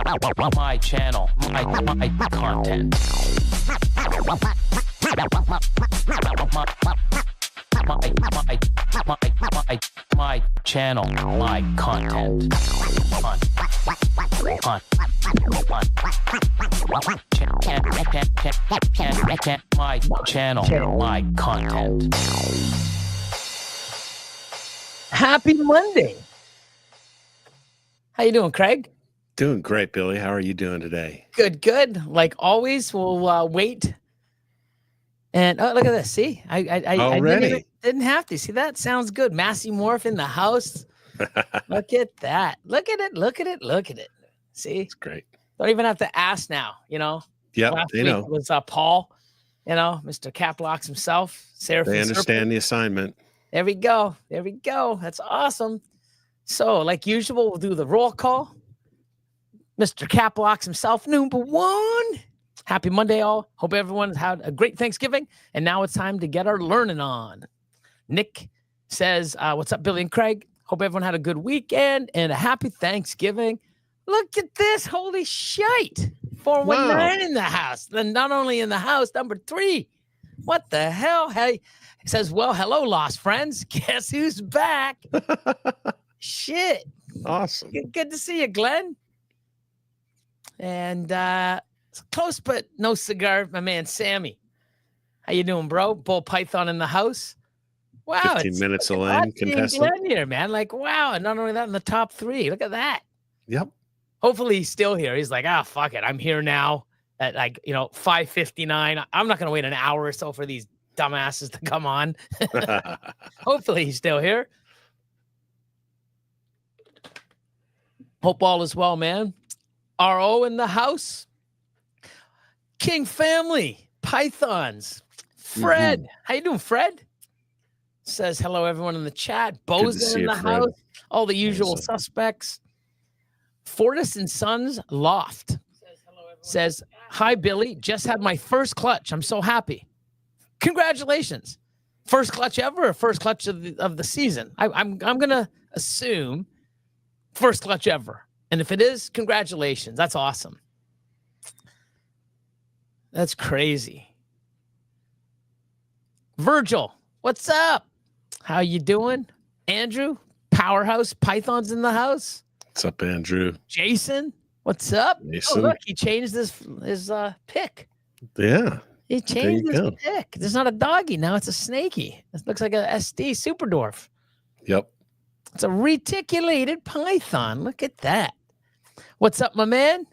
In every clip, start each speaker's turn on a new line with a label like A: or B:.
A: My channel, my content. My channel, my content. My channel, my content.
B: Happy Monday. How you doing, Craig?
C: Doing great, Billy. How are you doing today?
B: Good, good. Like always, we'll wait. And oh, look at this. See, I didn't have to. See, that sounds good. Massey Morph in the house. Look at that. Look at it. Look at it. Look at it. See,
C: it's great.
B: Don't even have to ask now. You know.
C: Yep,
B: Last
C: they
B: week
C: know.
B: was Paul. You know, Mr. Caplocks himself. Sarah.
C: They understand the assignment.
B: There we go. There we go. That's awesome. So, like usual, we'll do the roll call. Mr. Caplocks himself, number one. Happy Monday, all. Hope everyone's had a great Thanksgiving. And now it's time to get our learning on. Nick says, what's up, Billy and Craig? Hope everyone had a good weekend and a happy Thanksgiving. Look at this. Holy shite. 419 in the house. Then not only in the house, number 3. What the hell? Hey, he says, well, hello, lost friends. Guess who's back? Shit.
C: Awesome.
B: Good to see you, Glenn. And close but no cigar, my man Sammy. How you doing, bro? Bull Python in the house. Wow,
C: 15 minutes of lane contestant.
B: Glenn here, man. Like, wow, and not only that, in the top 3. Look at that.
C: Yep.
B: Hopefully he's still here. He's like, fuck it. I'm here now at 5:59. I'm not gonna wait an hour or so for these dumbasses to come on. Hopefully he's still here. Hope all is well, man. RO in the house. King family. Pythons. Fred. How you doing, Fred? Says hello, everyone in the chat. Boza in the house. All the usual suspects. Fortis and Sons Loft. Says, hi, Billy. Just had my first clutch. I'm so happy. Congratulations. First clutch ever or first clutch of the season? I'm going to assume first clutch ever. And if it is, congratulations. That's awesome. That's crazy. Virgil, what's up? How you doing? Andrew, Powerhouse Pythons in the house.
C: What's up, Andrew?
B: Jason, what's up?
C: Jason.
B: Oh, look, he changed his pick.
C: Yeah.
B: He changed his pick. There's not a doggy. Now it's a snakey. It looks like a SD Super Dwarf.
C: Yep.
B: It's a reticulated python. Look at that. What's up, my man?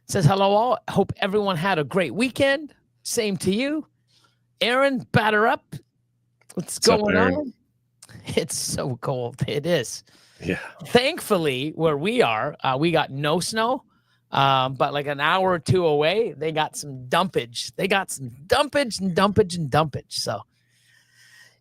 B: Says hello all. Hope everyone had a great weekend. Same to you. Aaron, batter up. What's going on? It's so cold. It is.
C: Yeah.
B: Thankfully, where we are, we got no snow. But like an hour or two away, they got some dumpage. They got some dumpage and dumpage and dumpage. So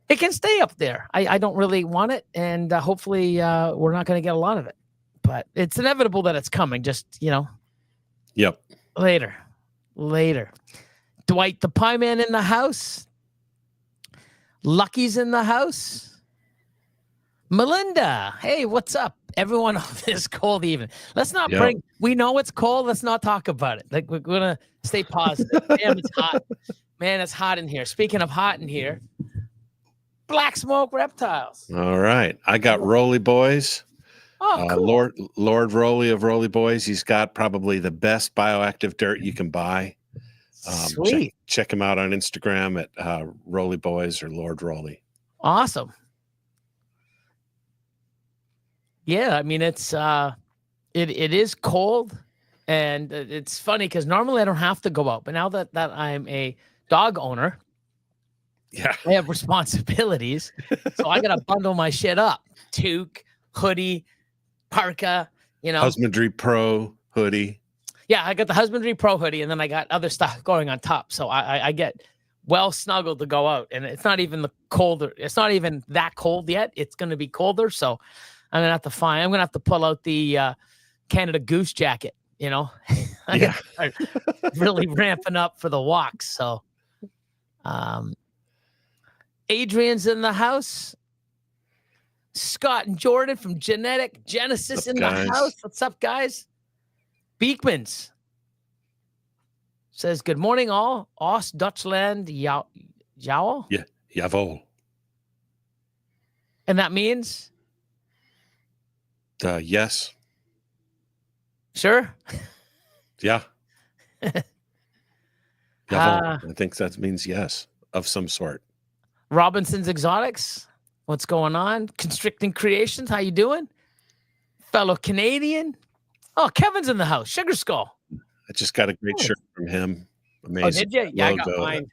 B: it can stay up there. I don't really want it. And hopefully we're not going to get a lot of it. But it's inevitable that it's coming. Just,
C: Yep.
B: Later. Dwight the Pie Man in the house. Lucky's in the house. Melinda. Hey, what's up? Everyone on this cold evening. Let's not bring, we know it's cold. Let's not talk about it. Like, we're going to stay positive. Damn, it's hot. Man, it's hot in here. Speaking of hot in here, Black Smoke Reptiles.
C: All right. I got Rolly Boys.
B: Oh, cool.
C: Lord Rolly of Rolly Boys. He's got probably the best bioactive dirt you can buy.
B: Sweet.
C: Check him out on Instagram at Rolly Boys or Lord Rolly.
B: Awesome. Yeah, I mean, it's it is cold, and it's funny because normally I don't have to go out, but now that I'm a dog owner, I have responsibilities, so I gotta bundle my shit up: toque, hoodie, parka,
C: Husbandry Pro hoodie.
B: Yeah, I got the Husbandry Pro hoodie, and then I got other stuff going on top, so I get well snuggled to go out, and it's not even it's not even that cold yet. It's going to be colder, so I'm gonna have to pull out the Canada Goose jacket. I'm really ramping up for the walks. So, Adrian's in the house. Scott and Jordan from Genetic Genesis in the house. What's up, guys? Beekmans says, good morning, all. Oost Dutchland, Jowl.
C: Yeah. Jawohl.
B: And that means?
C: Yes.
B: Sure.
C: Yeah. Jawohl. I think that means yes, of some sort.
B: Robinson's Exotics. What's going on? Constricting Creations. How you doing? Fellow Canadian. Oh, Kevin's in the house. Sugar Skull.
C: I just got a great shirt from him. Amazing.
B: Oh, did you? Yeah,
C: logo.
B: I got mine.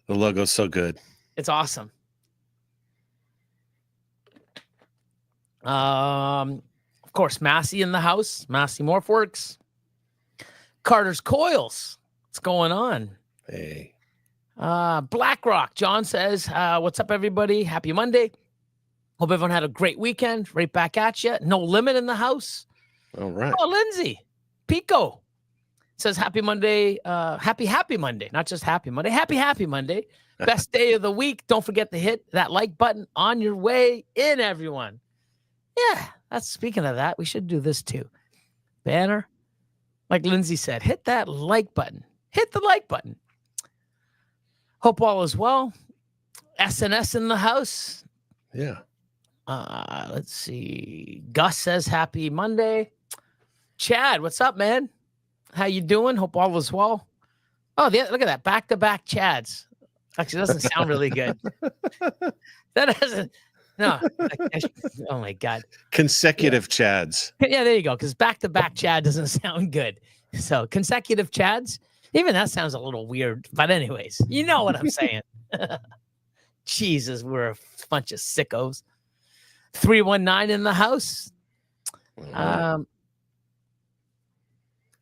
C: The logo's so good.
B: It's awesome. Of course, Massey in the house. Massey Morphworks. Carter's Coils. What's going on?
C: Hey.
B: BlackRock. John says, what's up, everybody? Happy Monday. Hope everyone had a great weekend. Right back at you. No Limit in the house.
C: All right.
B: Oh, Lindsay. Pico says, happy Monday. Happy Monday. Not just happy Monday. Happy Monday. Best day of the week. Don't forget to hit that like button on your way in, everyone. Yeah, speaking of that, we should do this too. Banner. Like Lindsay said, hit that like button. Hit the like button. Hope all is well. SNS in the house.
C: Yeah.
B: Let's see. Gus says happy Monday. Chad, what's up, man? How you doing? Hope all is well. Oh, look at that. Back-to-back Chads. Actually, doesn't sound really good. That doesn't. No. Oh, my God.
C: Consecutive Chads.
B: Yeah, there you go. Because back-to-back Chad doesn't sound good. So consecutive Chads, even that sounds a little weird. But anyways, you know what I'm saying. Jesus, we're a bunch of sickos. 319 in the house.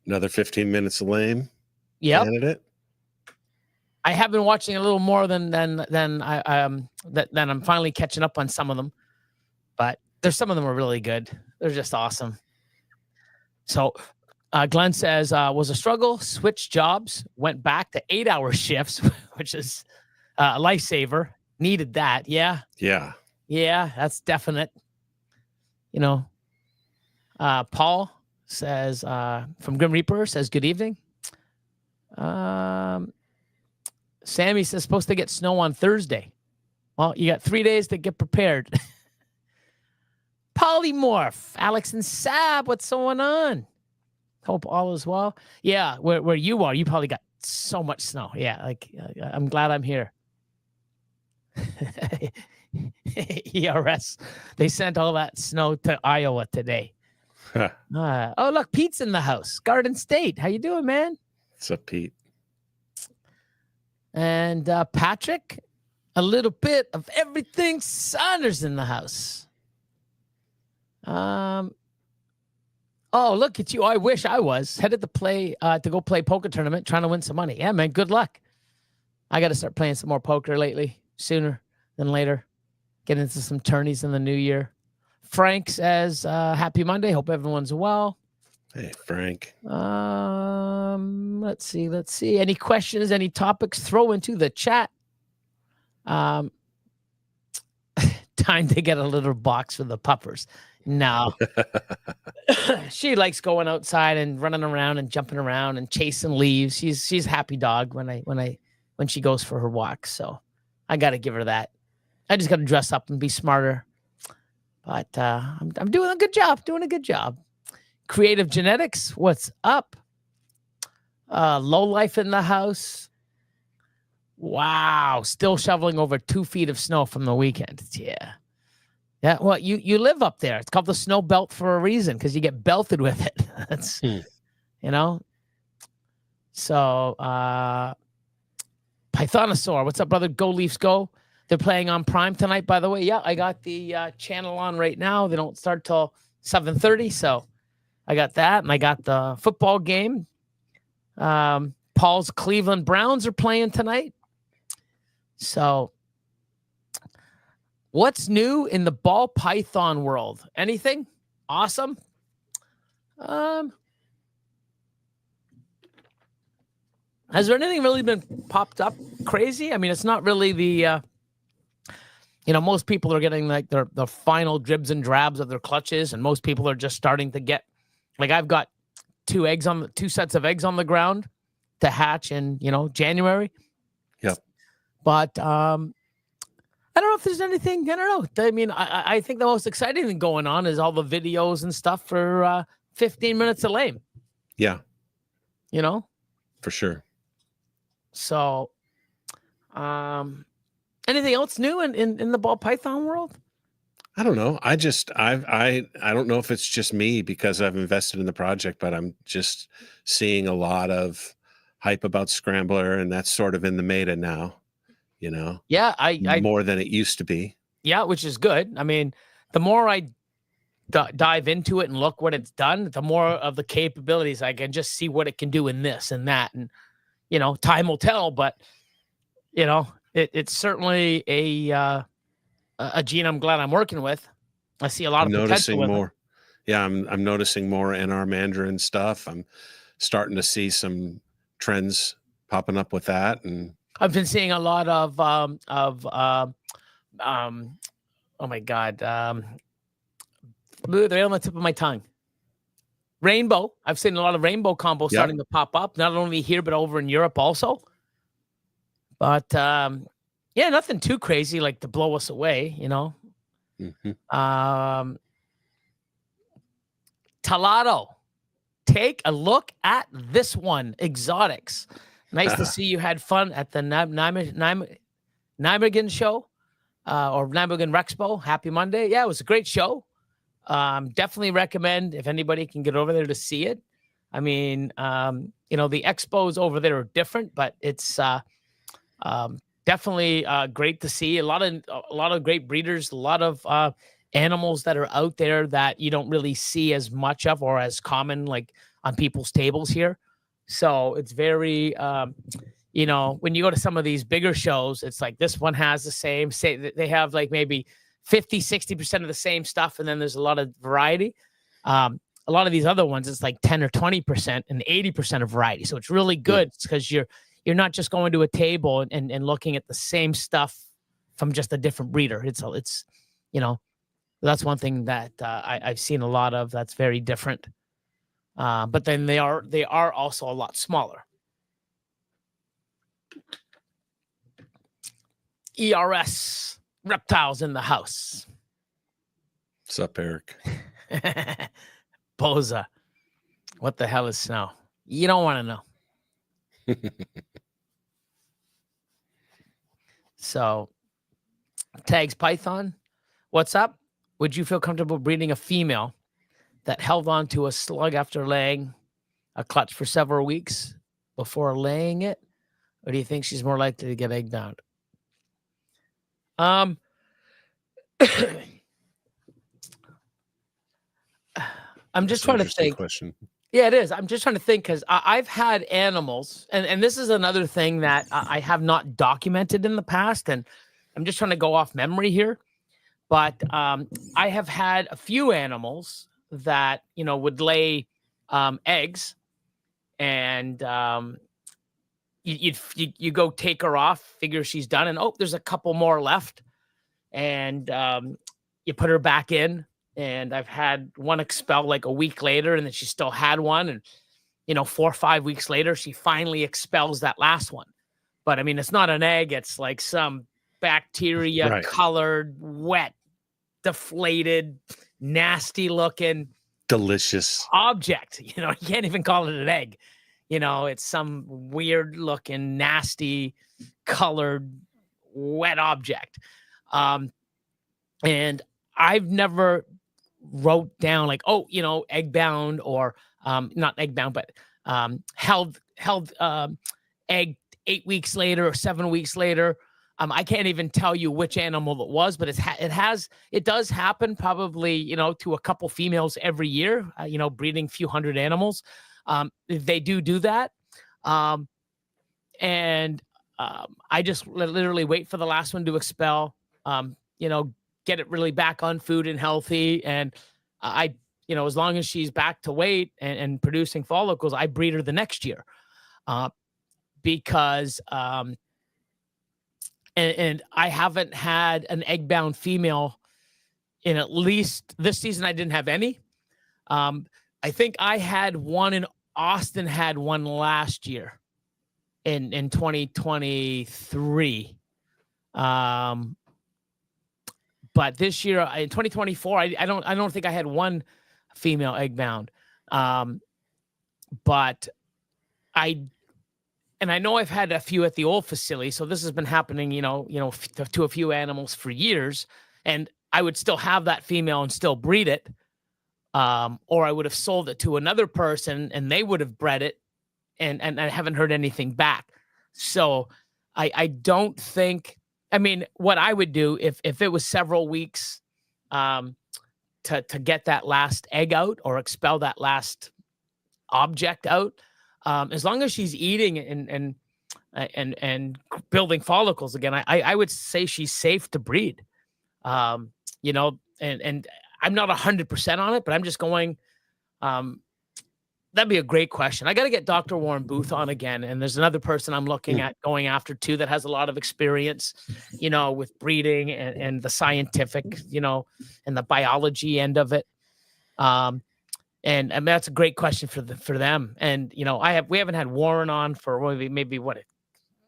C: Another 15 minutes of lame.
B: Yep.
C: Candidate.
B: I have been watching a little more than I'm finally catching up on some of them. But some of them are really good. They're just awesome. So Glenn says, was a struggle, switched jobs, went back to 8-hour shifts, which is a lifesaver. Needed that. Yeah.
C: Yeah.
B: Yeah, that's definite. You know, Paul says, from Grim Reaper says, good evening. Sammy says, supposed to get snow on Thursday. Well, you got 3 days to get prepared. Polymorph, Alex and Sab, what's going on? Hope all is well. Yeah, where you are, you probably got so much snow. Yeah, like I'm glad I'm here. ERS, they sent all that snow to Iowa today. Oh, look, Pete's in the house. Garden State, how you doing, man?
C: What's up, Pete?
B: And Patrick, a little bit of everything. Saunders in the house. Oh, look at you. I wish I was headed to go play poker tournament, trying to win some money. Yeah, man, good luck. I got to start playing some more poker lately, sooner than later. Get into some tourneys in the new year. Frank says, happy Monday. Hope everyone's well.
C: Hey, Frank.
B: Let's see. Any questions, any topics, throw into the chat. Time to get a little box for the puppers. No. She likes going outside and running around and jumping around and chasing leaves. She's a happy dog when she goes for her walks. So I got to give her that. I just got to dress up and be smarter. But I'm doing a good job. Creative Genetics, what's up? Low Life in the house. Wow, still shoveling over 2 feet of snow from the weekend. Yeah. Yeah, well, you live up there. It's called the snow belt for a reason, because you get belted with it. That's you know. So Pythonosaur, what's up, brother? Go Leafs go. They're playing on Prime tonight, by the way. Yeah, I got the channel on right now. They don't start till 7:30, so I got that, and I got the football game. Paul's Cleveland Browns are playing tonight. So what's new in the ball python world? Anything awesome? Has there anything really been popped up crazy? I mean, it's not really the most people are getting like the final dribs and drabs of their clutches, and most people are just starting to get, like, I've got two sets of eggs on the ground to hatch in, January.
C: Yep.
B: But I don't know if there's anything. I don't know. I mean, I think the most exciting thing going on is all the videos and stuff for 15 minutes of lame.
C: Yeah.
B: For
C: sure.
B: So, anything else new in the ball python world?
C: I don't know. I don't know if it's just me because I've invested in the project, but I'm just seeing a lot of hype about Scrambler, and that's sort of in the meta now,
B: Yeah, I
C: more than it used to be.
B: Yeah, which is good. I mean, the more I dive into it and look what it's done, the more of the capabilities I can just see what it can do in this and that. And, time will tell, but, it's certainly a gene I'm glad I'm working with. I see a lot of
C: noticing
B: potential
C: more. Yeah, I'm noticing more NR Mandarin stuff. I'm starting to see some trends popping up with that, and
B: I've been seeing a lot of oh my God, they're on the tip of my tongue. Rainbow. I've seen a lot of rainbow combos starting to pop up, not only here but over in Europe also. But yeah, nothing too crazy like to blow us away, Talado, take a look at this one. Exotics. Nice to see you had fun at the Nijmegen show or Nijmegen Rexpo. Happy Monday. Yeah, it was a great show. Definitely recommend if anybody can get over there to see it. I mean, the expos over there are different, but it's definitely great to see a lot of great breeders, a lot of animals that are out there that you don't really see as much of or as common like on people's tables here. So it's very, when you go to some of these bigger shows, it's like this one has the same, they have like maybe 50-60% of the same stuff, and then there's a lot of variety. A lot of these other ones, it's like 10 or 20% and 80% of variety. So it's really good because you're not just going to a table and looking at the same stuff from just a different breeder. It's that's one thing that I've seen a lot of that's very different. But then they are also a lot smaller. ERS Reptiles in the house.
C: What's up, Eric?
B: Boza. What the hell is snow? You don't want to know. So, Tags Python. What's up? Would you feel comfortable breeding a female that held on to a slug after laying a clutch for several weeks before laying it? Or do you think she's more likely to get egg bound? I'm just trying to think.
C: Question.
B: Yeah, it is. I'm just trying to think because I've had animals, and this is another thing that I have not documented in the past, and I'm just trying to go off memory here. But I have had a few animals that would lay eggs, and you go take her off, figure she's done, and there's a couple more left, and you put her back in. And I've had one expel like a week later, and then she still had one, and 4 or 5 weeks later, she finally expels that last one. But I mean, it's not an egg; it's like some bacteria colored, wet, deflated, nasty looking,
C: delicious
B: object. You can't even call it an egg. It's some weird looking, nasty, colored, wet object. And I've never wrote down like, egg bound or not egg bound, but held egg 8 weeks later or 7 weeks later. I can't even tell you which animal it was, but it does happen probably, to a couple females every year, breeding a few hundred animals. They do that. And I just literally wait for the last one to expel, get it really back on food and healthy. And as long as she's back to weight and producing follicles, I breed her the next year. Because, and I haven't had an egg bound female in at least this season. I didn't have any. I think I had one in Austin had one last year in 2023. But this year in 2024, I don't think I had one female egg bound. But I know I've had a few at the old facility, so this has been happening, to a few animals for years, and I would still have that female and still breed it, or I would have sold it to another person and they would have bred it, and I haven't heard anything back. So I don't think. I mean, what I would do if it was several weeks to get that last egg out or expel that last object out, as long as she's eating and building follicles again, I would say she's safe to breed. And I'm not 100% on it, but I'm just going. That'd be a great question. I got to get Dr. Warren Booth on again. And there's another person I'm looking at going after too that has a lot of experience, with breeding and the scientific, and the biology end of it. And that's a great question for them. And, we haven't had Warren on for maybe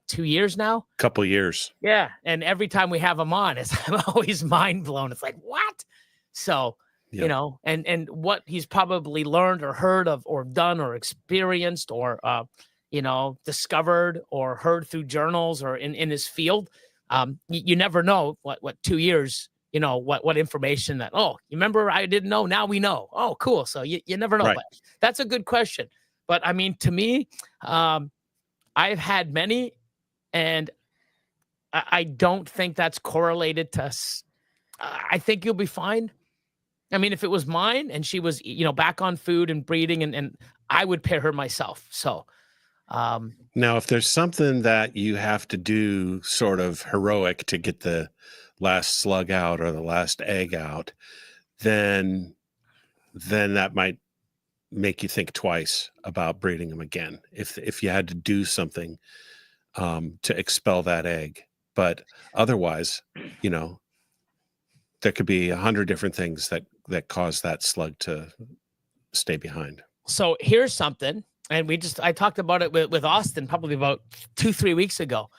B: 2 years now?
C: Couple years.
B: Yeah. And every time we have him on, I'm always mind blown. It's like, what? So, and what he's probably learned or heard of or done or experienced or, discovered or heard through journals or in his field. You never know what 2 years, what information that, you remember I didn't know. Now we know. Oh, cool. So you never know. Right. But that's a good question. But I mean, to me, I've had many, and I don't think that's correlated to, I think you'll be fine. I mean, if it was mine and she was, back on food and breeding, and I would pair her myself. So
C: now, if there's something that you have to do sort of heroic to get the last slug out or the last egg out, then that might make you think twice about breeding them again. If you had to do something to expel that egg, but otherwise, there could be 100 different things that cause that slug to stay behind.
B: So here's something, and I talked about it with Austin probably about 2-3 weeks ago.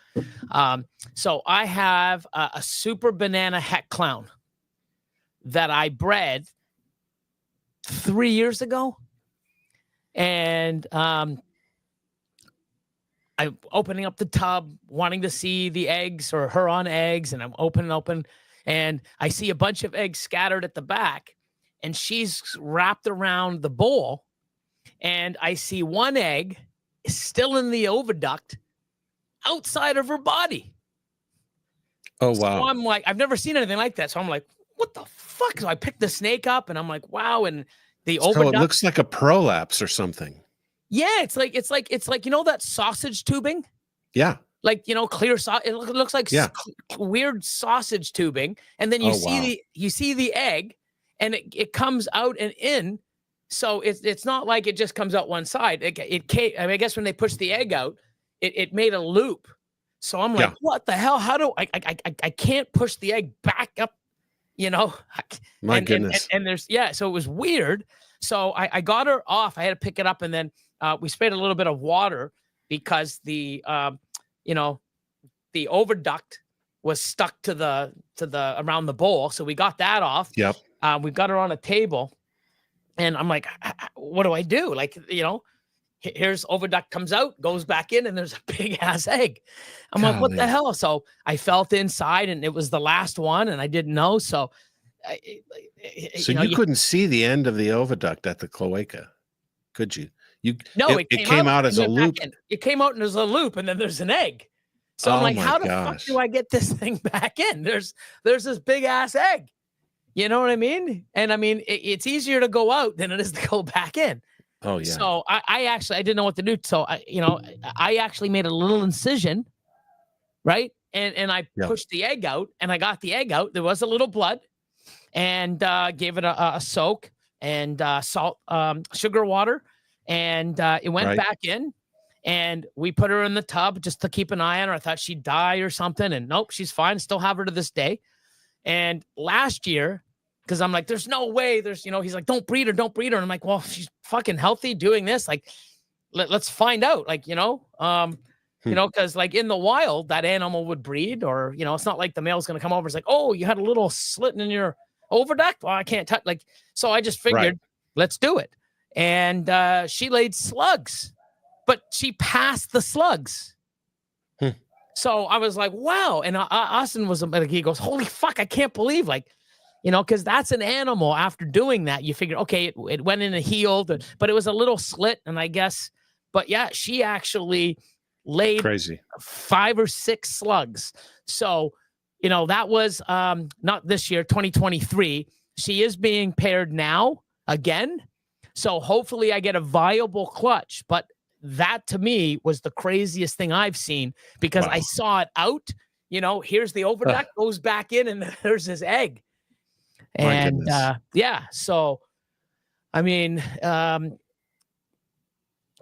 B: So I have a super banana heck clown that I bred 3 years ago, and I'm opening up the tub, wanting to see the eggs or her on eggs, and I'm open. And I see a bunch of eggs scattered at the back, and she's wrapped around the bowl. And I see one egg still in the oviduct outside of her body.
C: Oh, wow.
B: So I'm like, I've never seen anything like that. So I'm like, what the fuck? So I picked the snake up, and I'm like, wow. And the oviduct.
C: It looks like a prolapse or something.
B: Yeah, it's like that sausage tubing?
C: Yeah.
B: Like, clear it looks like weird sausage tubing, and then you see the egg, and it comes out and in. So it's not like it just comes out one side. It came, I guess when they pushed the egg out, it made a loop. So I'm like, what the hell? How do I can't push the egg back up,
C: My goodness.
B: And there's so it was weird. So I got her off. I had to pick it up, and then we sprayed a little bit of water because the oviduct was stuck to the around the bowl. So we got that off.
C: Yep.
B: We've got her on a table, and I'm like, what do I do? Like, here's oviduct comes out, goes back in, and there's a big ass egg. I'm like, what the hell? So I felt inside, and it was the last one, and I didn't know. So,
C: you couldn't see the end of the oviduct at the cloaca, could you?
B: No, it came out
C: as a loop.
B: It came out and there's a loop, and then there's an egg. So I'm like, how the fuck do I get this thing back in? There's this big ass egg. You know what I mean? And I mean, it's easier to go out than it is to go back in.
C: Oh yeah.
B: So I didn't know what to do. So I actually made a little incision, right? And I pushed the egg out, and I got the egg out. There was a little blood, and gave it a soak and salt, sugar water. And it went back in, and we put her in the tub just to keep an eye on her. I thought she'd die or something, and nope, she's fine. Still have her to this day. And last year, because I'm like, there's no way. He's like, don't breed her. And I'm like, well, she's fucking healthy doing this. Like, let's find out, like, because like in the wild, that animal would breed, or, it's not like the male's going to come over. It's like, oh, you had a little slit in your oviduct. Well, I can't touch. Like, so I just figured, let's do it. And she laid slugs, but she passed the slugs. So I was like, wow. And Austin was like, he goes, holy fuck, I can't believe, like, because that's an animal. After doing that, you figure, okay, it went in and healed, but it was a little slit. And I guess, but yeah, she actually laid 5 or 6 slugs. So, that was not this year, 2023. She is being paired now again. So hopefully I get a viable clutch. But that to me was the craziest thing I've seen, because I saw it out, here's the oviduct, goes back in, and there's his egg. And so, I mean,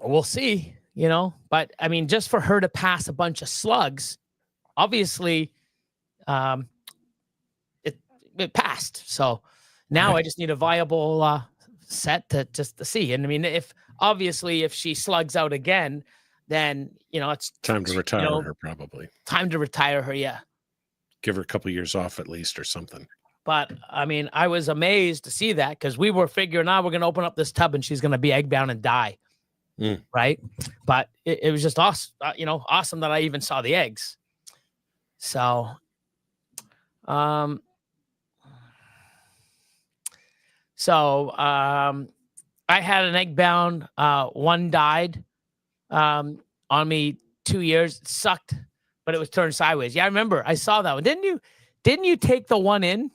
B: we'll see, but I mean, just for her to pass a bunch of slugs, obviously, it passed. So now I just need a viable set to see. And I mean, if she slugs out again, then, it's
C: time to retire her, probably.
B: Time to retire her, yeah.
C: Give her a couple years off at least or something.
B: But I mean, I was amazed to see that, because we were figuring out we're going to open up this tub and she's going to be egg bound and die. Right. But it was just awesome, awesome that I even saw the eggs. So, I had an egg bound, one died, on me 2 years. It sucked, but it was turned sideways. Yeah. I remember I saw that one. Didn't you take the one in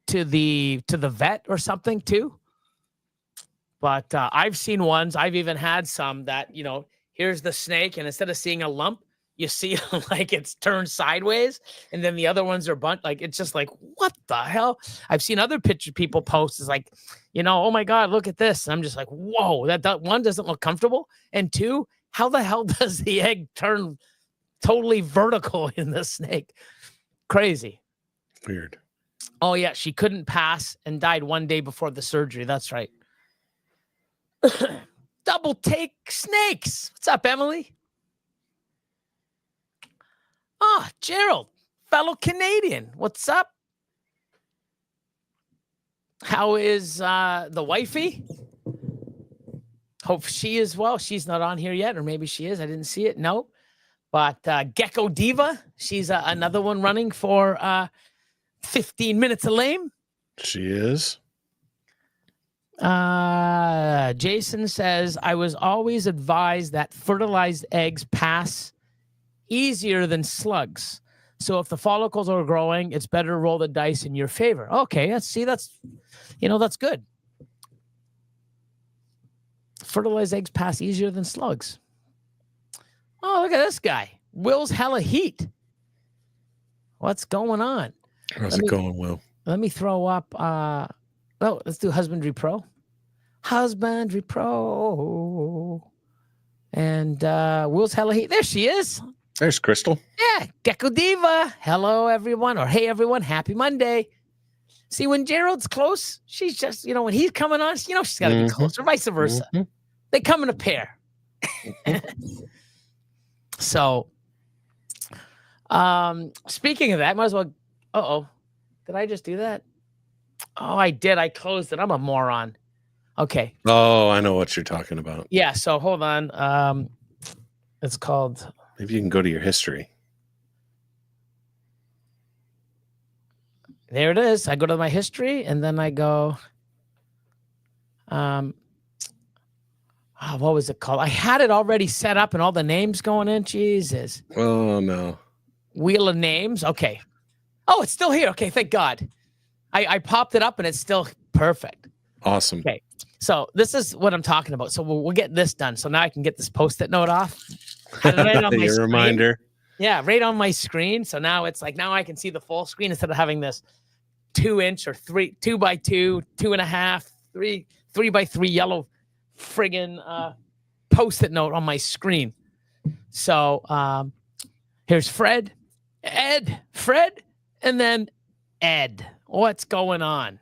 B: to the vet or something too? But I've seen ones. I've even had some that, here's the snake, and instead of seeing a lump, you see like it's turned sideways, and then the other ones are like, it's just like, what the hell? I've seen other people post is like, oh my God, look at this. And I'm just like, whoa, that one doesn't look comfortable. And 2, how the hell does the egg turn totally vertical in the snake? Crazy.
C: Weird.
B: Oh yeah, she couldn't pass and died 1 day before the surgery. That's right. Double take snakes. What's up, Emily? Oh, Gerald, fellow Canadian. What's up? How is the wifey? Hope she is well. She's not on here yet, or maybe she is. I didn't see it. No. But Gecko Diva, she's another one running for 15 minutes of lame.
C: She is.
B: Jason says, I was always advised that fertilized eggs pass easier than slugs. So if the follicles are growing, it's better to roll the dice in your favor. Okay, that's good. Fertilized eggs pass easier than slugs. Oh, look at this guy. Will's hella heat. What's going on?
C: How's it going, Will?
B: Let me throw up. Let's do Husbandry Pro. Husbandry Pro. And Will's hella heat. There she is.
C: There's Crystal.
B: Yeah, Gecko Diva. Hello, everyone. Or hey, everyone. Happy Monday. See, when Gerald's close, she's just, when he's coming on, she's got to be close, or vice versa. They come in a pair. So, speaking of that, might as well. Did I just do that? Oh, I did. I closed it. I'm a moron. Okay.
C: Oh, I know what you're talking about.
B: Yeah. So hold on. It's called.
C: Maybe you can go to your history.
B: There it is. I go to my history, and then I go. What was it called? I had it already set up and all the names going in. Jesus.
C: Oh no.
B: Wheel of names. Okay. Oh, it's still here. Okay, thank God. I popped it up and it's still perfect.
C: Awesome.
B: Okay. So this is what I'm talking about. So we'll get this done. So now I can get this Post-it note off. Right on my
C: Your reminder.
B: Yeah, right on my screen. So now it's like, now I can see the full screen instead of having this 2-inch or 2 by 2, 2.5, 3 by 3 yellow friggin' Post-it note on my screen. So here's Fred, Fred, and then Ed. What's going on?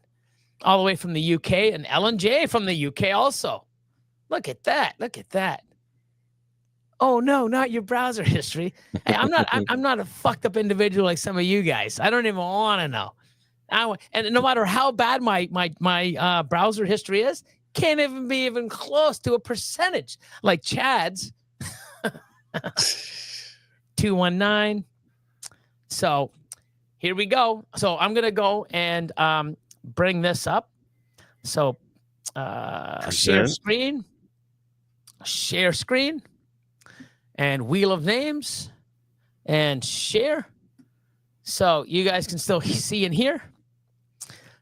B: All the way from the UK, and Ellen J from the UK also. Look at that. Look at that. Oh no, not your browser history. Hey, I'm not a fucked up individual like some of you guys. I don't even want to know. And no matter how bad my browser history is, can't even be even close to a percentage like Chad's. 219. So here we go. So I'm gonna go and bring this up. So share screen, and wheel of names, and share. So you guys can still see and hear.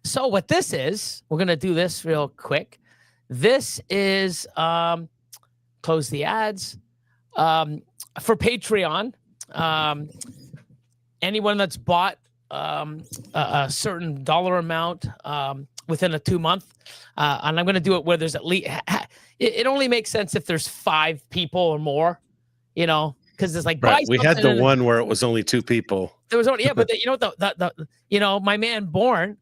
B: So what this is, we're gonna do this real quick. This is close the ads for Patreon. Anyone that's bought a certain dollar amount within a 2 month, and I'm going to do it where there's at least. It only makes sense if there's 5 people or more, you know, because it's like
C: right. We had the one where it was only 2 people.
B: There was only but you know the you know, my man Bjorn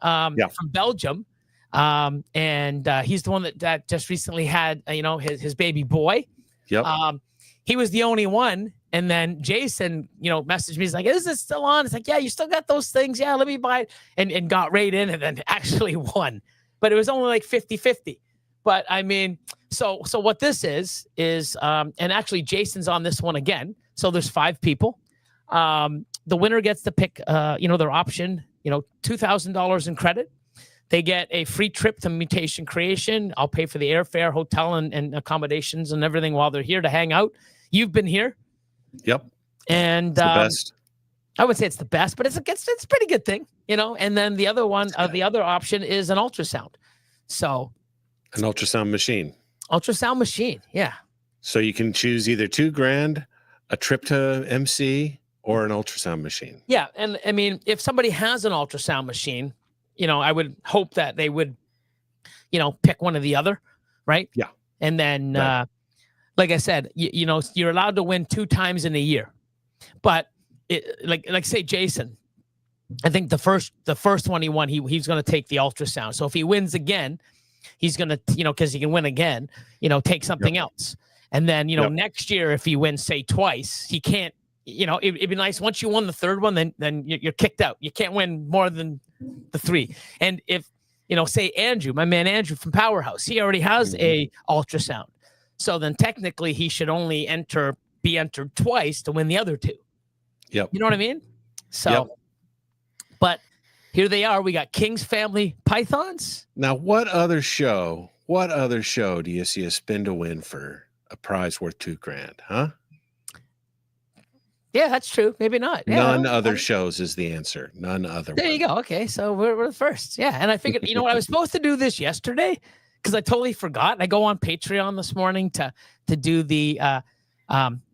B: from Belgium, and he's the one that just recently had you know his baby boy.
C: Yep.
B: He was the only one. And then Jason, you know, messaged me. He's like, is this still on? It's like, yeah, you still got those things. Yeah, let me buy it. And got right in and then actually won. But it was only like 50-50. But I mean, so what this is, and actually Jason's on this one again. So there's 5 people. The winner gets to pick, you know, their option, you know, $2,000 in credit. They get a free trip to Mutation Creation. I'll pay for the airfare, hotel, and accommodations and everything while they're here to hang out. You've been here.
C: Yep.
B: And
C: it's the best.
B: I would say it's the best, but it's a pretty good thing, you know. And then the other one, the other option is an ultrasound. So
C: an ultrasound machine.
B: Ultrasound machine, yeah.
C: So you can choose either $2,000, a trip to MC, or an ultrasound machine.
B: Yeah, and I mean, if somebody has an ultrasound machine, you know, I would hope that they would, you know, pick one or the other, right?
C: Yeah.
B: And then, like I said, you know, you're allowed to win 2 times in a year, but like say Jason, I think the first one he won, he's going to take the ultrasound. So if he wins again, he's going to, you know, because he can win again, you know, take something else. And then, you know, next year, if he wins, say twice, he can't, you know, it'd be nice. Once you won the 3rd one, then you're kicked out. You can't win more than the 3. And if, you know, say Andrew, my man Andrew from Powerhouse, he already has a ultrasound. So then technically he should only be entered twice to win the other 2.
C: Yep.
B: You know what I mean? So, but here they are. We got King's Family Pythons.
C: Now, what other show do you see a spin to win for a prize worth $2,000? Huh?
B: Yeah, that's true. Maybe not. Yeah,
C: None other shows is the answer. None other.
B: There you go. Okay, so we're the first. Yeah, and I figured, you know what, I was supposed to do this yesterday because I totally forgot. I go on Patreon this morning to do the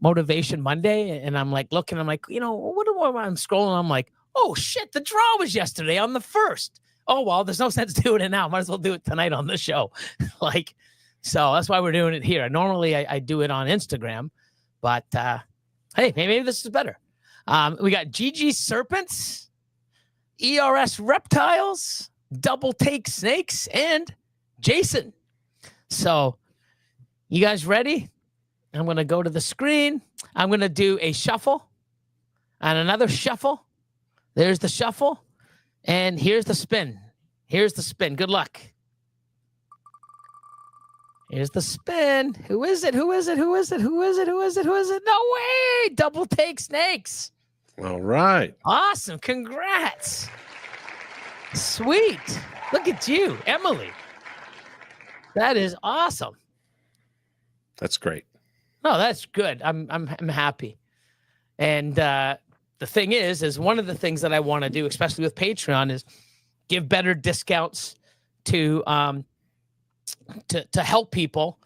B: Motivation Monday, and I'm like looking. I'm like, you know, what I'm scrolling. I'm like, oh shit, the draw was yesterday on the 1st. Oh well, there's no sense doing it now. Might as well do it tonight on the show. Like, so that's why we're doing it here. Normally I do it on Instagram, but hey, maybe this is better. We got GG Serpents, ERS Reptiles, Double Take Snakes, and Jason. So you guys ready? I'm going to go to the screen. I'm going to do a shuffle and another shuffle. There's the shuffle. And here's the spin. Here's the spin. Good luck. Here's the spin. Who is it? Who is it? Who is it? Who is it? Who is it? Who is it? No way. Double Take Snakes.
C: All right.
B: Awesome. Congrats. Sweet. Look at you, Emily. That is awesome.
C: That's great.
B: No, that's good. I'm happy. And the thing is one of the things that I want to do, especially with Patreon, is give better discounts to help people,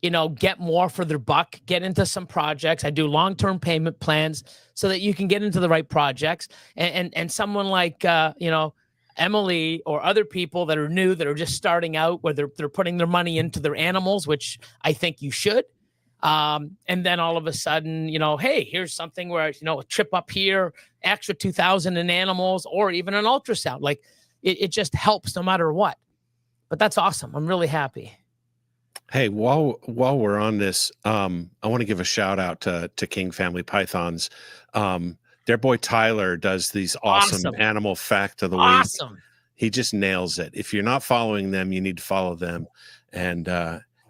B: you know, get more for their buck, get into some projects. I do long-term payment plans so that you can get into the right projects. And someone like, you know, Emily or other people that are new, that are just starting out, where they're putting their money into their animals, which I think you should. And then all of a sudden, you know, hey, here's something where, you know, a trip up here, extra 2,000 in animals, or even an ultrasound. Like it just helps no matter what. But that's awesome. I'm really happy.
C: Hey, while we're on this, I want to give a shout out to King Family Pythons. Their boy Tyler does these awesome animal fact of the week.
B: Awesome.
C: He just nails it. If you're not following them, you need to follow them and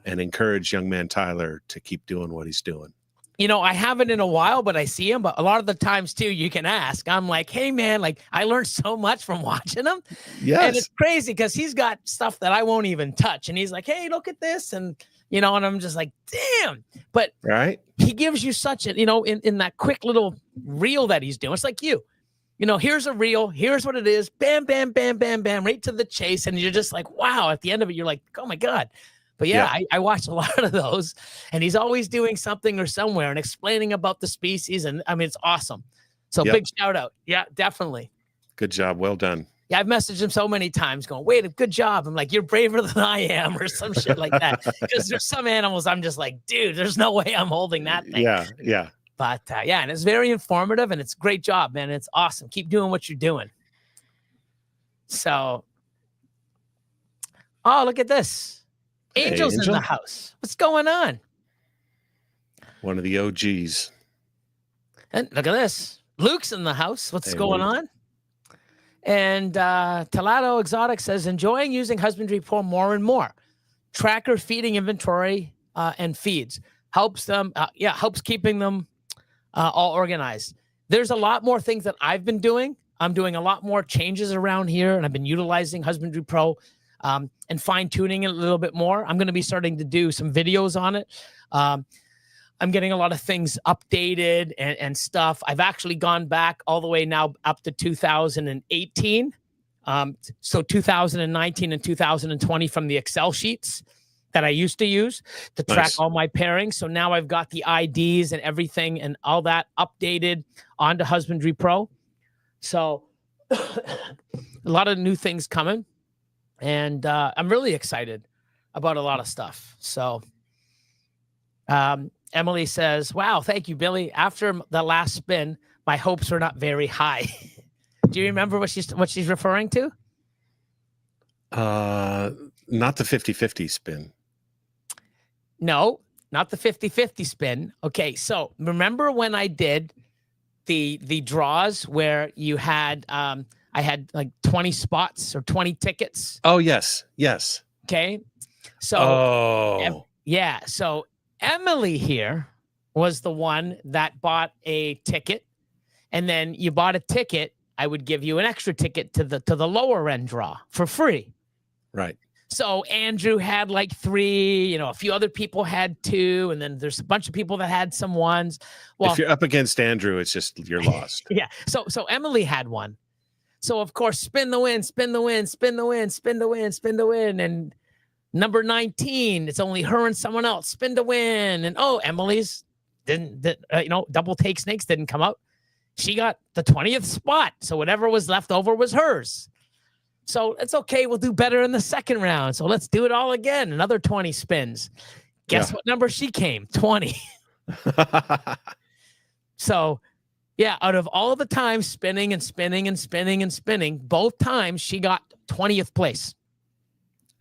C: encourage young man Tyler to keep doing what he's doing.
B: You know, I haven't in a while, but I see him. But a lot of the times too, you can ask. I'm like, hey man, like I learned so much from watching him.
C: Yes.
B: And it's crazy because he's got stuff that I won't even touch. And he's like, hey, look at this. And and I'm just like, damn. But
C: right.
B: He gives you such a, in that quick little reel that he's doing. It's like here's a reel, here's what it is, bam, bam, bam, bam, bam, right to the chase. And you're just like, wow, at the end of it, you're like, oh my God. But yeah. I watch a lot of those, and he's always doing something or somewhere and explaining about the species. And I mean, it's awesome. So big shout out. Yeah, definitely.
C: Good job. Well done.
B: Yeah, I've messaged him so many times going, wait, good job. I'm like, you're braver than I am, or some shit like that. Because there's some animals I'm just like, dude, there's no way I'm holding that thing.
C: Yeah.
B: But and it's very informative, and it's a great job, man. It's awesome. Keep doing what you're doing. So, oh, look at this. Angel's in the house. What's going on?
C: One of the OGs.
B: And look at this. Luke's in the house. What's going on? And Talado Exotic says, enjoying using Husbandry Pro more and more. Tracker feeding inventory and feeds. Helps them, helps keeping them all organized. There's a lot more things that I've been doing. I'm doing a lot more changes around here, and I've been utilizing Husbandry Pro and fine-tuning it a little bit more. I'm going to be starting to do some videos on it. I'm getting a lot of things updated and stuff. I've actually gone back all the way now up to 2018. So 2019 and 2020 from the Excel sheets that I used to use to track all my pairings. So now I've got the IDs and everything and all that updated onto Husbandry Pro. So a lot of new things coming. And I'm really excited about a lot of stuff. So Emily says, wow, thank you, Billy. After the last spin, my hopes were not very high. Do you remember what she's referring to?
C: Not the 50-50 spin.
B: No, not the 50-50 spin. Okay, so remember when I did the draws where you had I had like 20 spots or 20 tickets.
C: Oh, yes.
B: Okay. So, so Emily here was the one that bought a ticket, and then you bought a ticket. I would give you an extra ticket to the lower end draw for free.
C: Right.
B: So Andrew had like 3, a few other people had 2, and then there's a bunch of people that had some ones. Well,
C: if you're up against Andrew, it's just you're lost.
B: Yeah. So Emily had one. So of course, spin the win, spin the win, spin the win, spin the win, spin the win. And number 19, it's only her and someone else. Spin the win. And Emily's double take snakes didn't come out. She got the 20th spot. So whatever was left over was hers. So it's okay. We'll do better in the second round. So let's do it all again. Another 20 spins. Guess what number she came? 20. So yeah, out of all the time spinning and spinning and spinning and spinning, both times she got 20th place.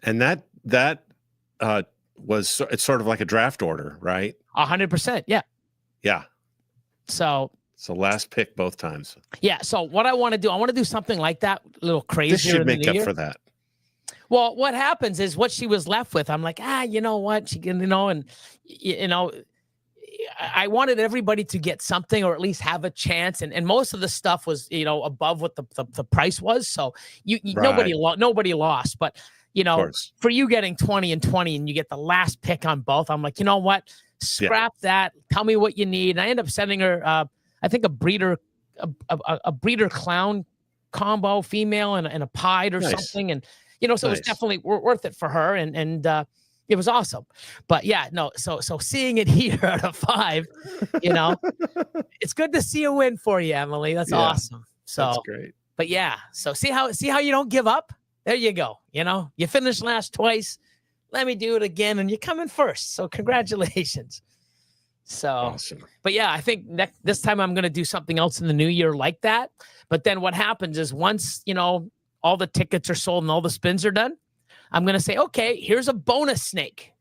C: And that was, it's sort of like a draft order, right?
B: 100%. Yeah.
C: Yeah.
B: So
C: last pick both times.
B: Yeah. So what I want to do, I want to do something like that, a little crazy.
C: This should make up for that.
B: Well, what happens is what she was left with. I'm like, you know what? She can, and I wanted everybody to get something or at least have a chance. And most of the stuff was, above what the price was. So nobody lost, but for you getting 20 and 20 and you get the last pick on both, I'm like, you know what? Scrap that. Tell me what you need. And I end up sending her, I think a breeder clown combo, female and a pied or something. And, so it was definitely worth it for her. And it was awesome. But yeah, no. So seeing it here out of 5, it's good to see a win for you, Emily. That's awesome. So
C: that's great.
B: But yeah, so see how you don't give up? There you go. You finished last twice. Let me do it again. And you're coming first. So congratulations. So,
C: awesome.
B: But yeah, I think this time I'm going to do something else in the new year like that. But then what happens is once, all the tickets are sold and all the spins are done, I'm going to say, okay, here's a bonus snake.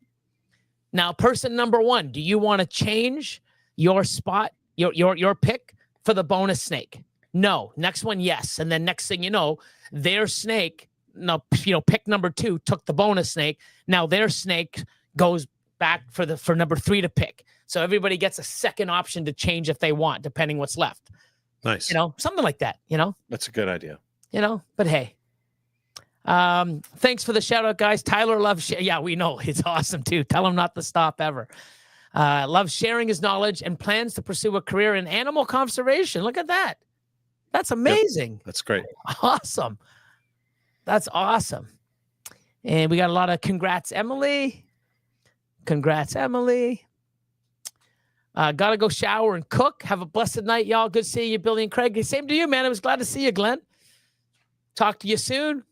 B: Now, person number 1, do you want to change your spot, your pick for the bonus snake? No. Next one, yes. And then next thing you know, their snake, no, pick number 2 took the bonus snake. Now their snake goes back for number 3 to pick. So everybody gets a second option to change if they want, depending what's left.
C: Nice.
B: Something like that,
C: That's a good idea.
B: But hey, thanks for the shout out, guys. Tyler loves, yeah, we know it's awesome too. Tell him not to stop ever. Loves sharing his knowledge and plans to pursue a career in animal conservation. Look at that. That's amazing.
C: Yep, that's great.
B: Awesome. That's awesome. And we got a lot of congrats, Emily. Congrats, Emily. Gotta go shower and cook. Have a blessed night, y'all. Good seeing you, Billy and Craig. Same to you, man. I was glad to see you, Glenn. Talk to you soon.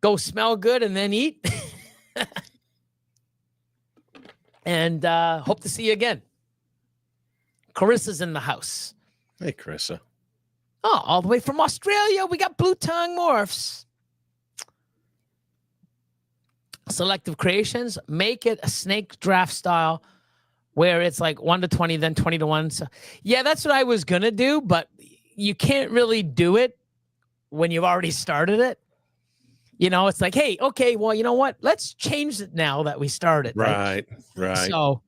B: Go smell good and then eat. And hope to see you again. Carissa's in the house.
C: Hey, Carissa.
B: Oh, all the way from Australia. We got blue tongue morphs. Selective Creations. Make it a snake draft style where it's like 1 to 20, then 20 to 1. So, yeah, that's what I was going to do, but you can't really do it when you've already started it. It's like, hey, okay, well, you know what? Let's change it now that we started.
C: Right.
B: So,